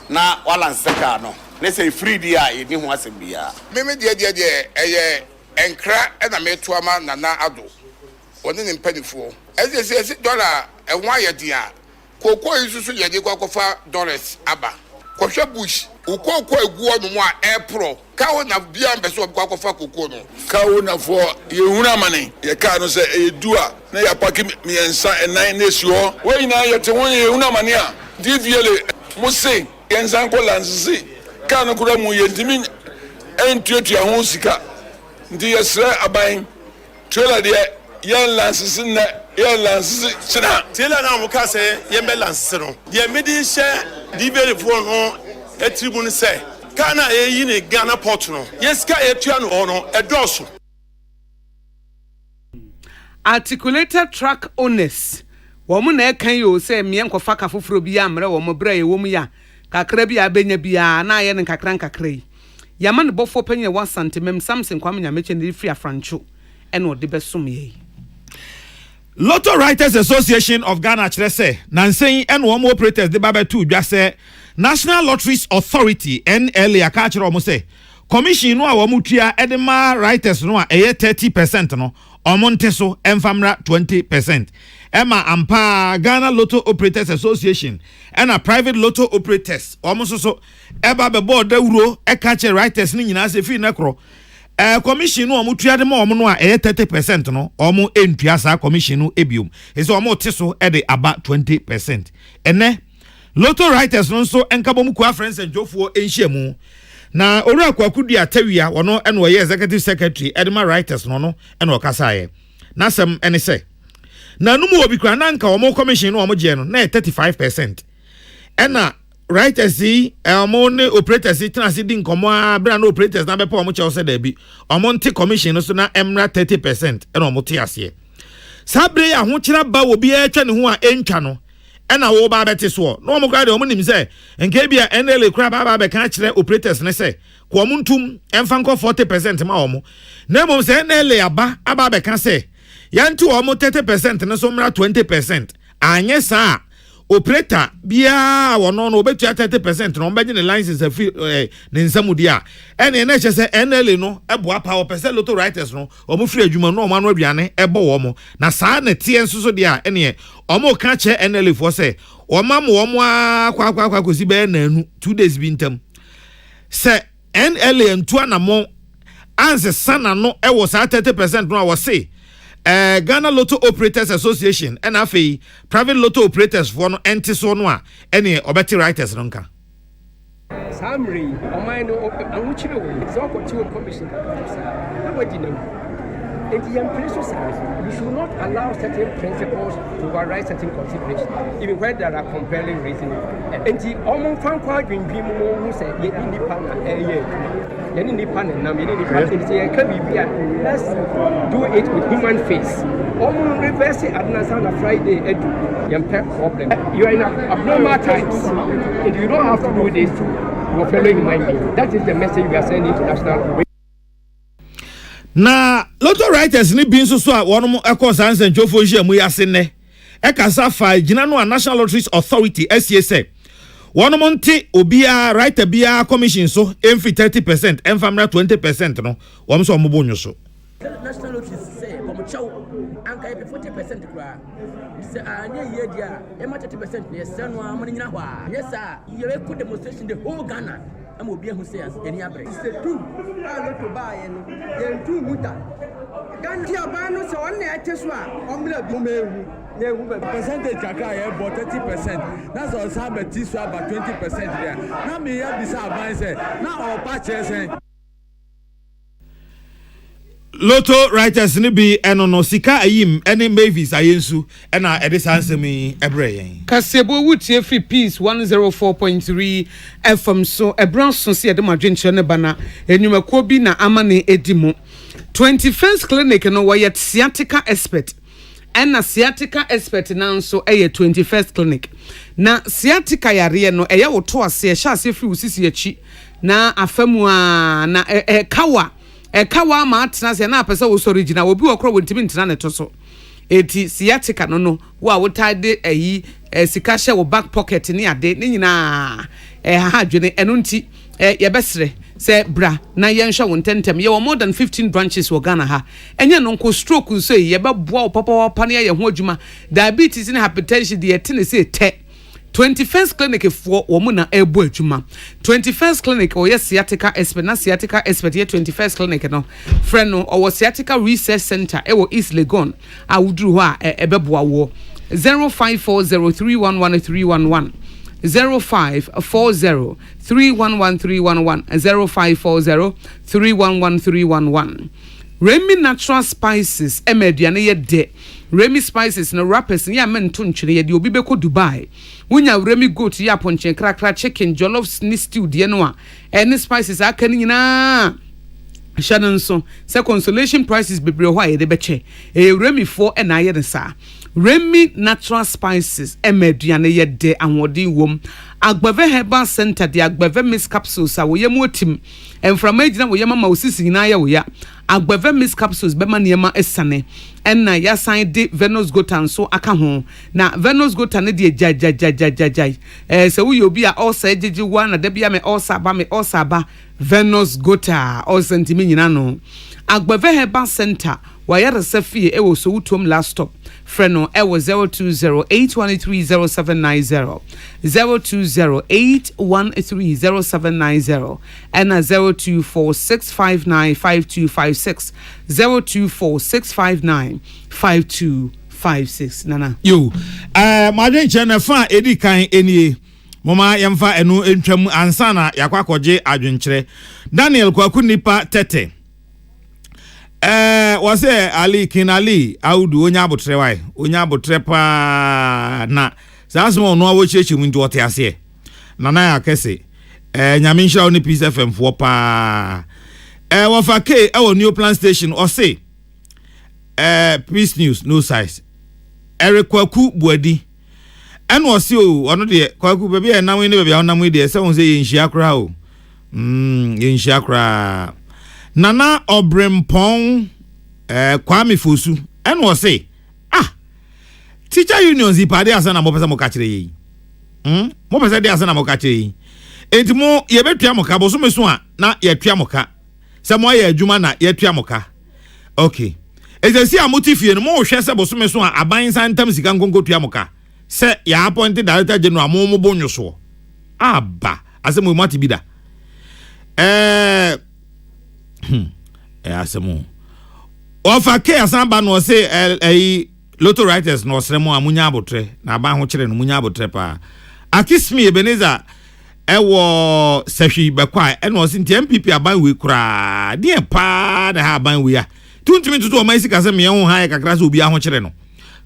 na balance the car no le say free dia e ni ho asebia me eye enkra na metuama nana ado woni ne mpanifo ese dollar enwa ye dia koko isusu ye de kwakofa dollars aba kohwe bush ukoko egu onu mu a april kawo na bia mbeso kwakofa koko no kawo na fo ye huna mane ye ka no se edua na ya paki miensa enan na suo we na ye te won ye huna mane a DVL muse yensan ko lansi ka no kura mu ye ntimi entuatua ho sika ndi yesra aban trailer de yan lances na yan lances sina trailer na mo ka se yan be lances no de medi she DVL phone no e tribune se kana e yi ne Ghana port no yes ka e tua no no e doso articulated truck owners womo na ekan yo se me enkofa ka foforo bi amre womo bra ye womu ya kakra bi abenya bia na ye ne kakra yi Yaman bofo penye 1 cm Samson kwame nyameche ne free afrancho ene ode besom ye Lotto Writers Association of Ghana chrese nansen ene wo operators de baba tu dwa se National Lotteries Authority NLA aka kire omo se commission no a wo mutua edema writers no a eye 30% no omo nteso emfamra 20%. Emma ampa Ghana Lotto Operators Association and a private lotto operators almost so eba be board euro e catch writers ni nyina se fi nekro commission no omutua de ma omo no a 30% no omo entua sa commission no ebium is omo teso e de aba 20%. Ene lotto writers no so enkabom kwa friends and jofuo enhyiamu na owura kwakudu atawia wono ene wo executive secretary edema writers no ene okasaye na sem ene se na numu obi kra na nka omo commission no omo je no na 35%. Ena writers yi omo ne operators yi tena se di nkomo a bra na operators na be pa omo che ose da bi omo nte commission no so na emra 30%. Ena omo te ase sabre ya ho kira ba obi a twa ne ho a entwa no ena wo ba bete so no omo kra de omo nim se nke bia NLA kra ba be kan kire operators ne se ko omo ntum emfa nko 40% ma omo na mom se NLA aba be kan se yantu omo 30% ne so mra 20%. Anye sa operator bia wono no obetua 30% no mbeje ne license free ne nsamudi a ene na chese NLA no eboa power percent lotto writers no omo free adwuma no omo anu aduane ebo wo mo na saa na tie nsoso de a ene omo ka che NLA for say omam omo akwa kosi be na anu 2 days bi ntam se NLA ntu anamo anse sana no e wo saa 30% no a wo say Ghana Lotto Operators Association and afi private lotto operators for no enti so no a ene obeti writers no nka Samri, o mine no awuchire wo so ko ti commission na wadi nam It's the we should not allow certain principles to override certain considerations, even when there are compelling reasons. And the almost found quite in people who say, you need the partner, let's do it with human face. Almost reverse it at Nasana Friday, problem. You are in abnormal times, and you don't have to do this to your fellow human being. That is the message we are sending to national. Na lotto writers ni bin so a wonom ekos and jofo hia mu yase ne ekasa fa gina no National Lotteries Authority SCSA wonom nte obia writer bia commission so emfi 30% emfamra 20% no wom so omobonyo so National Lotteries say chow anka 40% kura say anya ye dia e ma 30% ne say no amani nyina hwa yes sir you we could demonstration the whole Ghana am obi hu say any abre say two a lotto buy no ye two muta Ghana ti aba no say on na eteso a omla bi mehu na ehu ba percentage aka ye 30% that's all sabati so about 20% there na me ya bisa aban say na o pa che say Lotto writers ni bi eno no sika ayim ene Mavis ayensu ena edesensemi ebreye Kasebo wutie free peace 104.3 FM so ebranso se edemadwenche ne bana enwumakuo bi na amane edimo 21st clinic no were sciatica expert ena sciatica expert nanso eye 21st clinic na sciatica yare no eye woto ase ehya ase free usisi achi na afamu a na kawa kawa ma atena se na apese wo original obi wo kro wontimi ntena ne to so eti sciatica no wo wotade ayi sika hye wo back pocket ni ade ni nyina ha dwene eno nti ye besre se bra na ye nhwa wo ntentem ye wo more than 15 branches wo Ghana ha enye no nko stroke so ye beboa wo papa ne ye ho adwuma diabetes ni hypertension de ye tene se te 21st clinic for womuna ebo adwuma 21st clinic o yes sciatica expert na sciatica expert ye 21st clinic no friend no o sciatica research center e wo East Legon a wudru ho a ebeboa wo 0540311311 0540311311 0540311311 Remy Natural Spices emeduane ye de Remy Spices no rappers ya men to ntwene ye de obi beko Dubai Wunya Remy goat ya ponche krakra chicken jollof ni stew de no a any spices aka ni nyina Shannon so se consolation prices bebre ho aye de beche Remy 4 and aye de sa Remy Natural Spices emeduane ye de anwodin wom Agbave Herbal Center de Agbave Mist Capsules a wo ye motim enframa agina wo ye mama osisi nyina ya wo ya Agbave Mist Capsules bema niema esane enna ya san de Venus Gotan so aka ho na Venus Gotan de jajajajajajaj se wo ye obi a osa ejeje wa na da bia me osa ba Venus Gota osa ntimi nyina no Agbave Herbal Center wa ya resafie e wo so wutom last stop freno e wo 0208130790 0208130790 and 0246595256 0246595256 nana yo madwen chene fa edi kan enie mama yemfa enu entwam ansana yakwakoje adwenkyere Daniel kwaku nipa tete wase Ali Kinali audu onya abotre wai onya abotre pa na sasmo no awo chechi mu ndi wote ase nana ya kese nyame nhira oni Peace FM fo pa wofa ke new plan station o say Peace News no size Eric Kwaku Buadi eno o se o ono de Kwaku bebe e nam ni bebe a nam de se won se yenhia kra o yenhia kra Nana Obrempong Kwame Fosu eno o say teacher unions ipade asana mo pesa mo ka kire yi mo pesa de asana mo ka kire yi enti mo ye betua mo ka bo so meso a na ye tua mo ka se mo ye adwuma na ye tua mo ka okay ezesi amotifie no mo hwe se bo so meso a aban santam sika nkonko tua mo ka se ya appoint director general mo bonyo so aba asemo mo atibida asemo ofa ke asamba no se Lotto writers no sremo amunya abotre na ba ho kire no munya abotre pa Akismi Ebeneza ewo sehwi bekwa e no se nti MPP aban we kura de pa na ha aban we ya tuntumi tutu o man sika se me ho han kakra se obi a ho kire no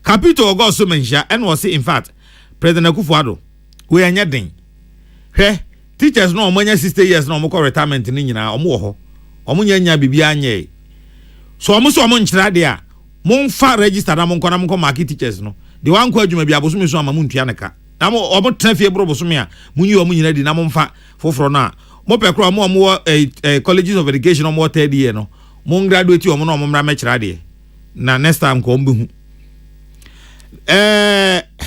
capital go so menhia and was in fact President Akufo-Addo we anya den hwe teachers no omanya 60 years no omko retirement ni nyina omo wo ho omo nya bibia anya so omo nkyira de a monfa register na monko market teachers no de wan ko adwuma bi aboso so ama muntua neka na mo omo trafie bro boso me a munyi omo nyina di na monfa foforo na mo pekro omo colleges of education omo third year no mon graduate omo no omo mra mekira de na next time ko ombehu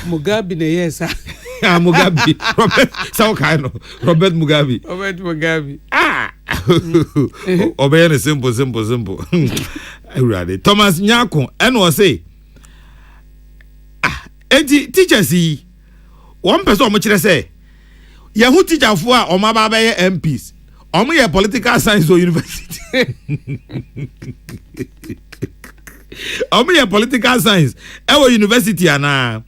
Mugabe ne yesa Mugabe Robert Mugabe obey simple Thomas Nyako and was say teachers see one person much say yahu teacher for o ma ba be MPs o mo political science or university Omi political science ewo university ana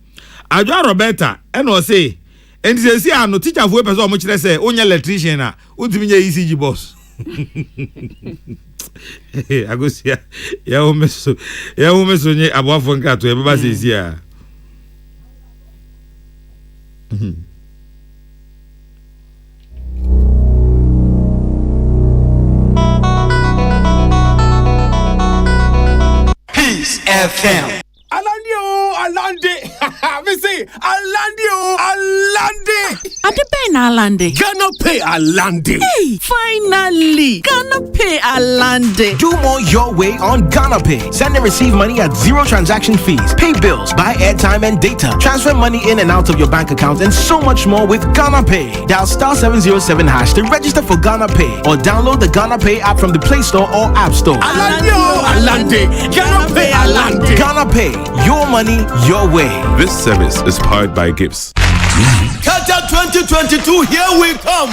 Adwa Roberta and was say and say no teacher for person omo kire say onya electrician na utimi nya ECG boss agosia ya o meso nye abofo nka to e baba sesi a FM. Alande. Me say Alande. Adepe na Alande. Gonna pay Alande. Hey, finally. Gonna pay Alande. Do more your way on Ghana Pay. Send and receive money at zero transaction fees. Pay bills, buy airtime and data. Transfer money in and out of your bank account and so much more with Ghana Pay. Dial *707# to register for Ghana Pay or download the Ghana Pay app from the Play Store or App Store. Alande. Ghana Pay Alande. Ghana Pay. Your money, your way. This service is powered by Gibbs. Qatar 2022, here we come.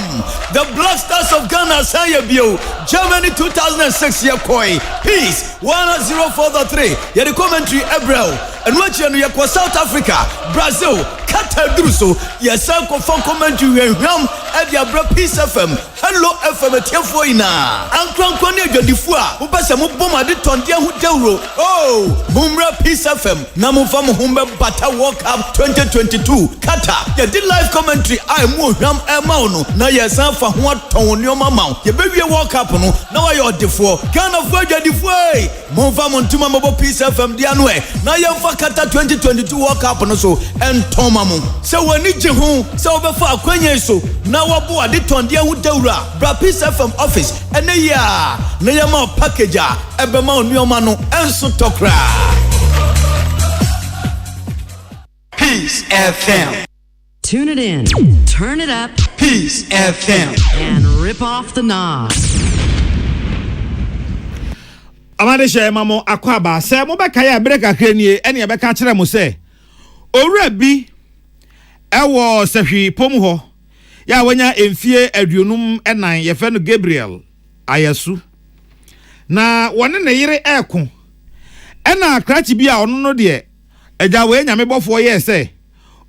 The Black Stars of Ghana, Sayabio, Germany 2006, Yakoi, Peace 104.3, Yeri commentary, Ebrel, and what you know, South Africa, Brazil, Qatar Druso, Yasanko for commentary, Ram, Edia Peace FM, Hello FM, Tiafoina, Ankran Konya Jodifua, Upasamo Boma de Tondia Hutero, oh, Bumra Peace FM, Namufam Humba Bata World Cup 2022, Qatar, Yadi live commentary, I move Ram Emauno, na Yasan for what Tonio Mama, your baby World Cup, no, now you're the four, Ghana Voyager the way, Monfam on Tumamo Peace FM, Dianwe, now you're for Qatar 2022 World Cup, no so, and Tomamu. So when you home, so before Quenya so, now what boy did Tondia Hutera, Bra Peace FM office, and a year, Nayama packager, Ebema Nyomano, and Sutokra. Peace FM. Tune it in, turn it up, Peace FM, and rip off the knobs. Amade she mamo akwaba se mo beka ya break akranie ene ye beka kire mo se owura bi ewo sehwi pom ho ya wanya emfie aduonum enan ye fe no Gabriel Ayasu na wone ne yire eko ena akrachi bi a ono no de eja we nyame bofo ye se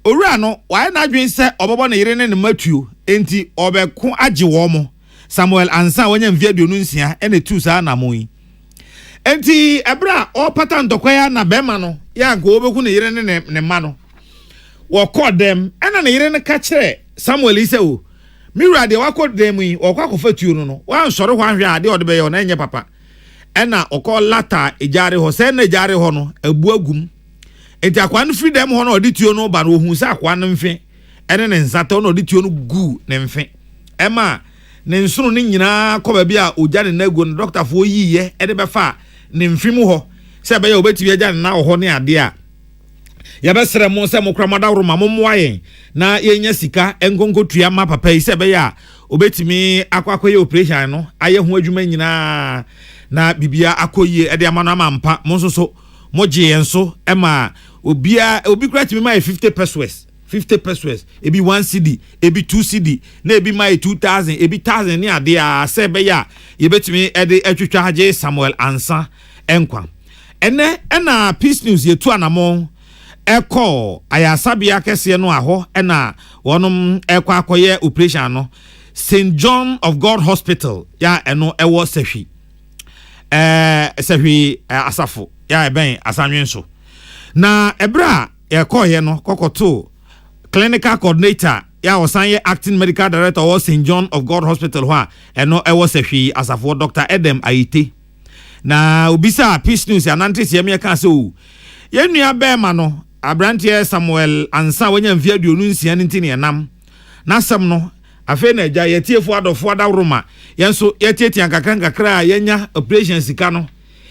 owura no wa na adwen se obobo ne yire ne ne matuo enti obeko age wo mo Samuel ansa wanya mfie aduonu nsia ene tu sa na mo yi enti ebra o pata ntokwaya na bema no ya nko obeku ne yire ne ma no wo kodem ena ne yire ne ka kire Samuel ise o mira de wakodem yi o kwa kofatuo no wa nsore hwa hwe ade ode be yo na enye papa ena okọ lata ejare ho se na ejare ho no abu agum enti akwa no freedom ho no ode tuo no ba no hu se akwa no mfe ene ne nsata no ode tuo no gu ne mfe ema ne nsunu ne nyina ko ba bia oja ne nago no doctor fo yiye ede be fa ne mfimu ho se be ya obeti bia ne na ho ne ade a ya be sere mo se mo kra madawro ma mo moayen na yenya sika engongo tua ma papa yi se be ya obetimi akwakoye operation no aye ho adwuma nyina na bibia akoye ede ama no amampa mo nso mo je yenso ema obi kra timi ma 50 pesos ebi 1 cedi ebi 2 cedi na ebi ma 2000 ebi 1000 ni ade a se be ya ye betimi ede atwitwa haje Samuel ansa enkwa ena Peace News yetu anamon eko ayasabia kese no aho ena wonum eko akoye operation no St. John of God Hospital ya eno ewo sehwi sehwi asafo ya ben asanwen so na ebra ya koye no kokoto clinical coordinator ya osan acting medical director of St John of God Hospital ho eno ewo sehwi asafo Dr. Edem Ayite na obisa Peace News ya nantes ye me ka se o ye nua be ma no abrantie Samuel ansa wanya mfia duonu nsia ntini enam na asem no afe na agya yetiefo adofo adawroma yenso yetietia nkakra yenya operation sika no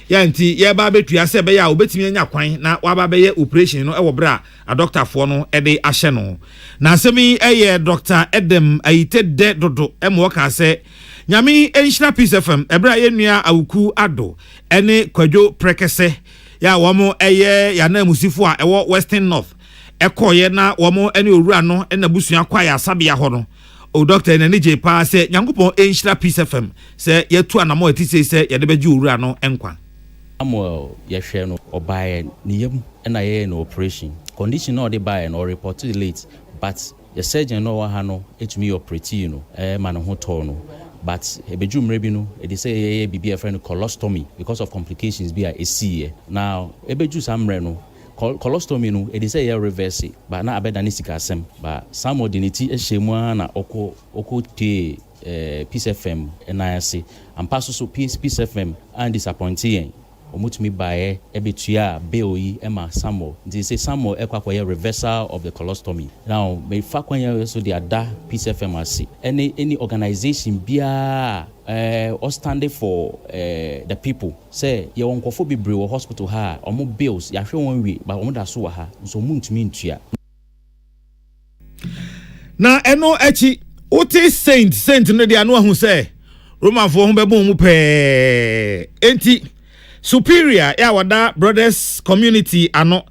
ya nti ye ba betua se be ya obetimi anya kwan na waba be ye operation no ewo bra a doctor fo no e de ahye no na asemi eye Dr. Edem Ayite de dodo emo ka se nyame enhira Peace FM ebra ye nua awuku ado ene kwadwo prekese ya womo eye ya na musifo a ewo Western North ekoye na womo ene owura no ena busua kwa ya sabia ho no o doctor na nije pa se nyankopon enhira Peace FM se yetu anamo etise se ye de beji owura no enkwa Samuel yehwe no obaye niyem na ye no operation condition no dey buy no report late but the surgeon no wa ha no etumi operate you know man ho to no but ebejumre bi no e dey say ye bibi friend colostomy because of complications bi a esi now ebeju samre no colostomy no e dey say ye reverse but na abeda ni sika asem but some ordinity ehemu na oko te Peace FM na ase ampa so Peace FM and disappointing omutumi bae ebetua beoi ema Samuel they say Samuel ekwakoye reversal of the colostomy now me fa kwanya so the ada Peace FM ase any organization bia or standing for the people say ye wonkofo bebre wo hospital ha omo bills ya hwe won wi ba omo da so wa ha so muntumi ntua na eno echi uti saint no dia no ahu say Roman for ho bebo mu pe enti Superior ya wada brothers community ano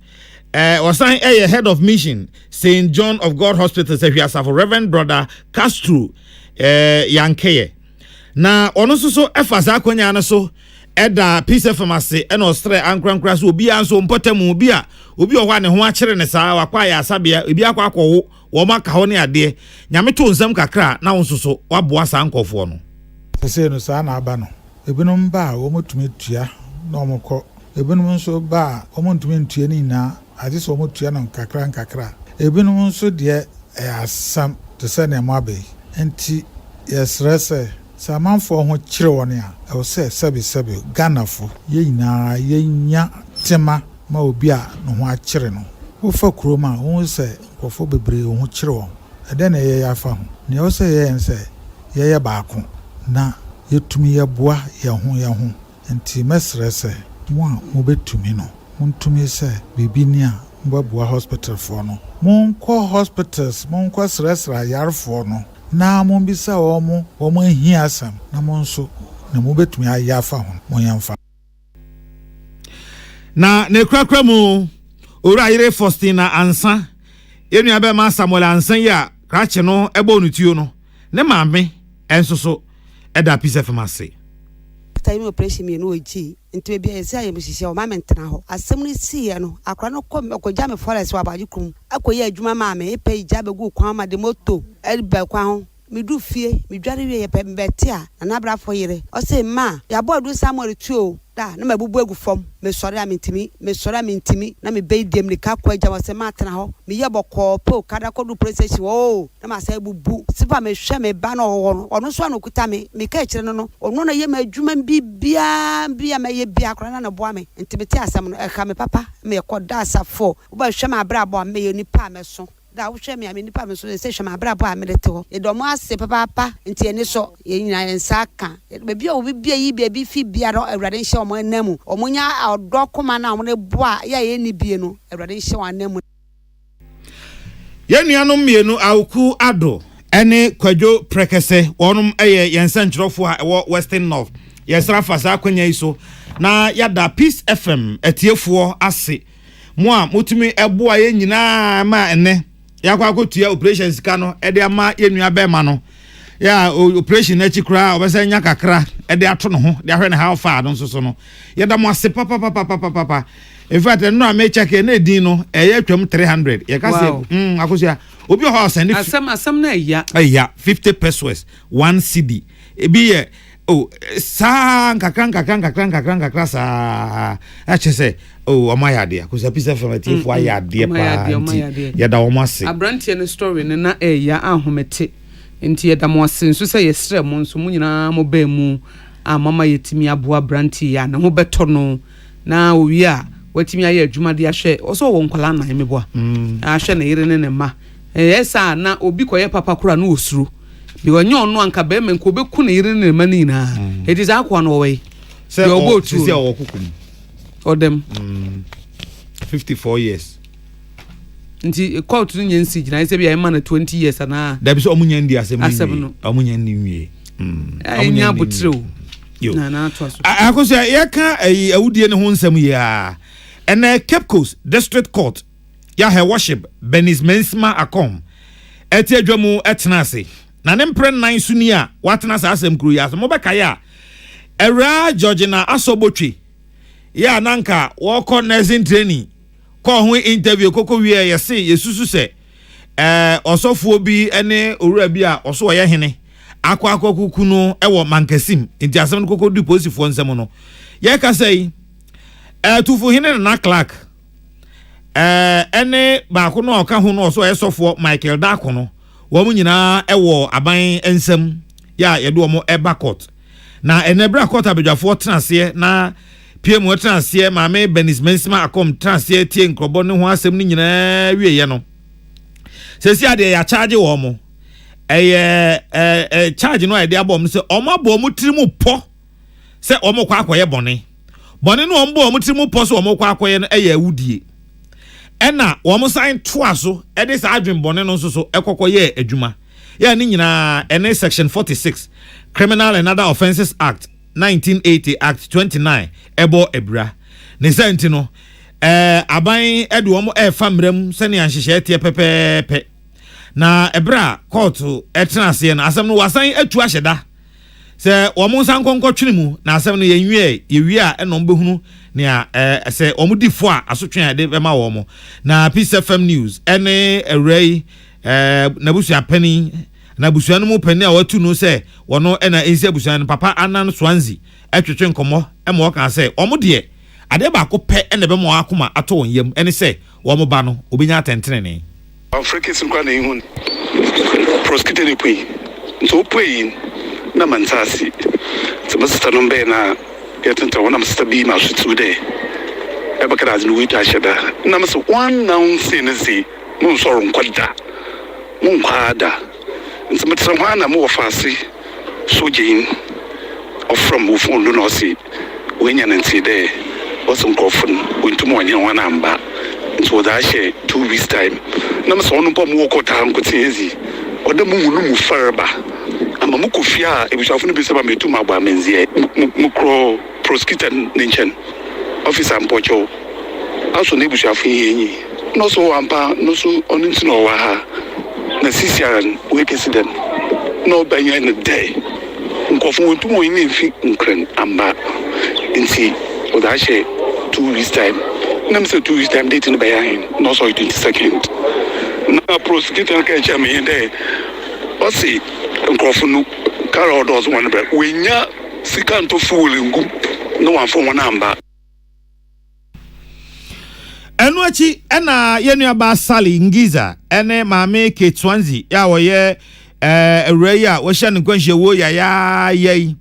wasan head of mission St John of God Hospital say for Reverend brother Castro Yankeye na ono so efasa akonya na so eda Peace FM ase ena ostre ankrankra so obi anso mpotemu obi ohwa ne ho akere ne saa wakwa ya asabia obi akwa akwo wo maka ho ne ade nyame to nsam kakra na won so waboa saa nkofo no se no saa na aba no ebinom ba wo motumi tua no moko ebinom nso ba omontumi ntua ni na ade so motua no kakra ebinom nso de asam to se na mo abai enti yesrese samanfo ho kire won ya e wo se sebi ganafo ye nyina ye nya tema ma obi a no ho akire no wo fa kroma wo se nkofo bebre ho kire won ade na ye yafa ho ne wo se ye ense ye baako na yetumi ye boa ye ho enti mesrese mo betumi no montumi se bibi ni a mbaboa hospital for no monko hospitals monko sresra yarfo no na monbisa omo ahia asam na monso na mo betumi ayafa ho monyamfa na ne krakra mu ora yire Faustina ansa yenu abe ma Samuel ansan ya krache no ebo nutuo no ne maame enso so eda Peace FM ase time operation me no oji nti bia yesi ayem hihye o ma mentena ho asem no sie no akra no koja me forest wa baji krum akoye adwuma ma me epe ija begu kwan ma de moto elba kwan ho midu fie midware wie ye bete a na brafo yire o se ma ya bodu Samuel tuo da na mabubu egu fom me sore amintimi na me beidem ni ka kwa jama se ma tena ho me ye bokọ po kada kodu process o na ma sa bubu sifa me hwe me ba no ono so anokuta me ka kire no ono na ye ma adwuma bia ma ye bia kora na boa me ntibeti asam no ka me papa me koda asafo wo ba hwe ma bra bo me ye nipa me so da wo hwe me nipa me so se hwe ma bra bo a me de te ho e do mo ase papa nti eni so ye nyina ensa ka be bia wo bia yi bia bi fi bia ro awrade nhye omo anamu omunya odokoma na omo ne boa ya ye ni bie no awrade nhye wanamu ye nuanom mienu awku ado ene kwadwo prekese wonum eye yensa nkrofo a ewo Western North yesra fasa akwanya iso na yada Peace FM etiefo ase mo a mutumi eboa ye nyina ma ene yakwa akotua operation sika no ede ama ye nua be ma no ya operation na chikura obesa nya kakra ede ato no ho de ahwe ne how far no so no yada mo ase papa in fact no am check na edin no eye twam 300 ye ka se akosia obi ho send asam na ya 50 pesos 1 cedi ebi ye oh sa kakran sa ache say oh omayade akusa pisa from atifu ayade pa ya da omase abrantie ne story ne na ya ahomete nti ya da mo asen so say yesre mo nso mu nyina mo ba mu amama yetimi aboa brantie ya na ho beto no na owi a watimi aye adwuma de ahwe oso wo nkwala na meboa ahwe na yire ne ma esa na obi koye papa kura na osuru bi wonyo no anka be men ko beku na yire ne ma ni na it is akwa no we say obotu say okukum odem 54 years nti court no nyensi gina ise bia na 20 years na da bi so omunya ndi asem omunya ndi nwie omunya botrew na to aso akoso ya ka awudie ne ho nsam ya ene Cape Coast District Court ya her worship Benis Mensma Akom eti adwamu etnase na ne mpre nan suni a watena sa asem kru ya mo beka ya era Georgina Asobotwe ya nanka woko nursing training ko ho interview koko wie ye se yesusu se osofuo bi ene owura bi a oso ye hene akwa kuku no ewo mankasim nti asem koko du posifo nsem no ye ka sei tufu hene na Clark ene ba ko no oka ho no oso esofo Michael Dako no wo mu nyina ewo aban ensem ya ye do mo eba court na enebra court abedwafo tenase na PM tenase maame Benis Mensma Akom tenase tie nkrobo ne ho asem ni nyina wie ye no sesi ade ya charge wo mo charge no ide abom se omo abom tirimu po se omo kwa akoye bone no ombo omo tirimu po se omo kwa akoye no awudie ena omo sign toaso ede sa adwen bone no nso ekokoye adwuma ya ni nyina ene section 46 Criminal and Other Offences Act 1980 Act 29 ebo ebra ne senti no aban edu omo famrem se ne anhyehyɛ tie pepepe na ebra court etnase na asem no wasan atu ahyeda se omo san konkotwene mu na asem no yewie a enom behunu ne se omo difo a asotwe ade bema wo mo na Peace FM News ene ewrei na busu apani na busu anu mu pani a watu no se wono ena ensi busu anu papa anan Swanzi etwetwe nkomo ema wo kan se omo de ade ba ko pe ene be mo akoma ato wonyam ene se wo mo ba no obenya atentene Africa is nkwa na ihun prosecutor ni pui nso pui na mantasi sama sister no be na yetenta wona sister bi ma shutu de e ba kada zinu wita sheda na mso one now say na say mun soro nkwada mun kwada nso metra ho na mo wafasi sojin of from wo phone do no say wenya nanti de wasu nkofun wontumo wanya wana amba nso da she 2 weeks time na mso onu po mu okota nkotiezi oda mu hunu mu farba ama mu kofia ebisafo no bi se ba metu ma gba menzie mu kro prosecutor nchen officer ampocho aso na ebisafo yenyi no so ampa no so onu ntino wa ha na sisian we president no banya in the day nkofo wontumo yin fi nkran amba nti oda she 2 weeks time nam say 2 weeks time dating by him no so 22nd na prosecutor ka cha me dey o si nkofo no carry orders one be wenya sika nto full ngum no one for one amba enu achi ena yenu ba Sally Ngiza ene maame Ketwanzi ya woye ewreya wo hye ne kwanhye wo ya yei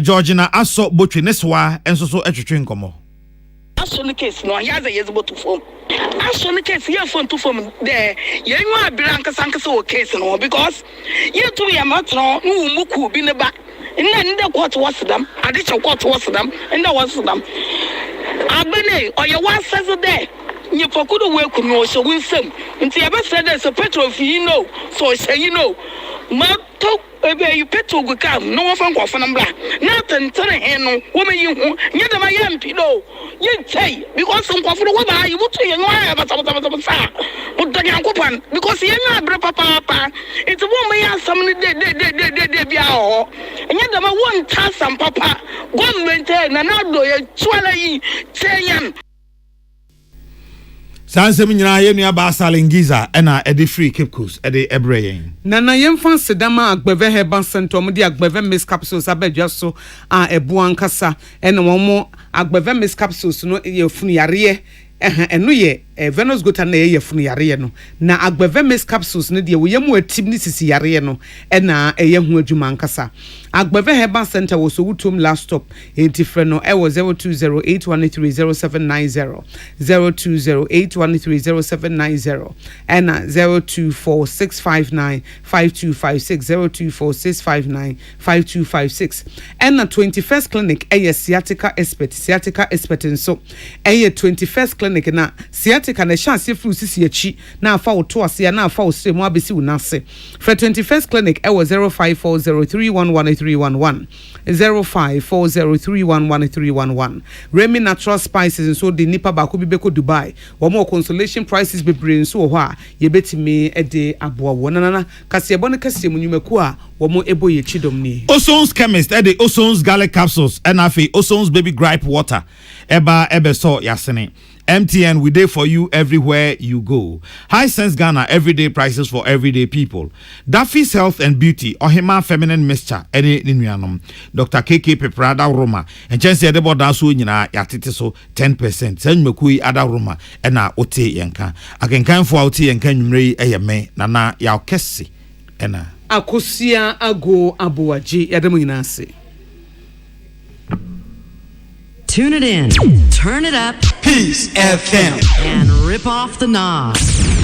Georgina Asobotwe neswa enso so etwetwe nkomo aso no case no ya za yezo botu form aso no case ya phone to form there yenyu abira nkasa wo case no because you to ya matro no muku bi ne ba nda court wasedam adicha court wasedam nda wasedam abene oye wasazo there you pokudo we kunu so winsem nti ya be say there so petrol fi no so say you know mato ebe you petrol go come no one fan kwafo nambla na tentene he no wo me yi hu nye dem ya mpido ye tey because kwafo wo ba yi butu ye nwa ya bata sa udan yankopan because ye na bre papa it wo me ya sam ni de bia ho nye dem won ta sam papa government na do ye twala yi teyan Sansem nyina ye nua ba salingiza ena edi free Cape Coast edi ebreyen. Nana yemfa sedama agbeve herbal center mo di agbeve mist capsules abedwa so a ebu ankasa ena mo agbeve mist capsules no ye funu yare eno ye Venus gota na ye funu yare no na agbeve mist capsules no de wo yemu atim ni sisi yare no ena eye hu adwuma ankasa agbeve herbal center wo so wutum last stop entifre no e wo 0208130790 0208130790 ena 0246595256 0246595256 ena 21st clinic eye sciatica expert nso eye 21st clinic na sciatica na chance flu sisi achi na afa woto ase na afa osre mu abesi unase for 21st clinic e wo 0540311311 0540311311 Remy Natural Spices so the nipa ba ko bibeko Dubai wo mo consolation prices be brain so ho a ye betimi e de aboa wonana kase ebo ne kase mu nyumaku a wo mo ebo ye chidom ni Oson's Chemist e de Oson's Garlic Capsules and afi Oson's Baby Gripe Water ebe so yasene MTN, we there for you everywhere you go. High Sense Ghana, everyday prices for everyday people. Daffy's Health and Beauty, Ohima Feminine Mixture, any Ninuanum. Dr. KK Peprada Roma, and Chance Edebo Dansu Nina, Yatitiso 10%. Send Mukui Ada Roma, and na Ote Yanka. I can come for Oti and can Mre Ayame, Nana Yao Kessi, Ena. Akosia ago abuaji yademu inase. Tune it in, turn it up, Peace FM, and rip off the knobs.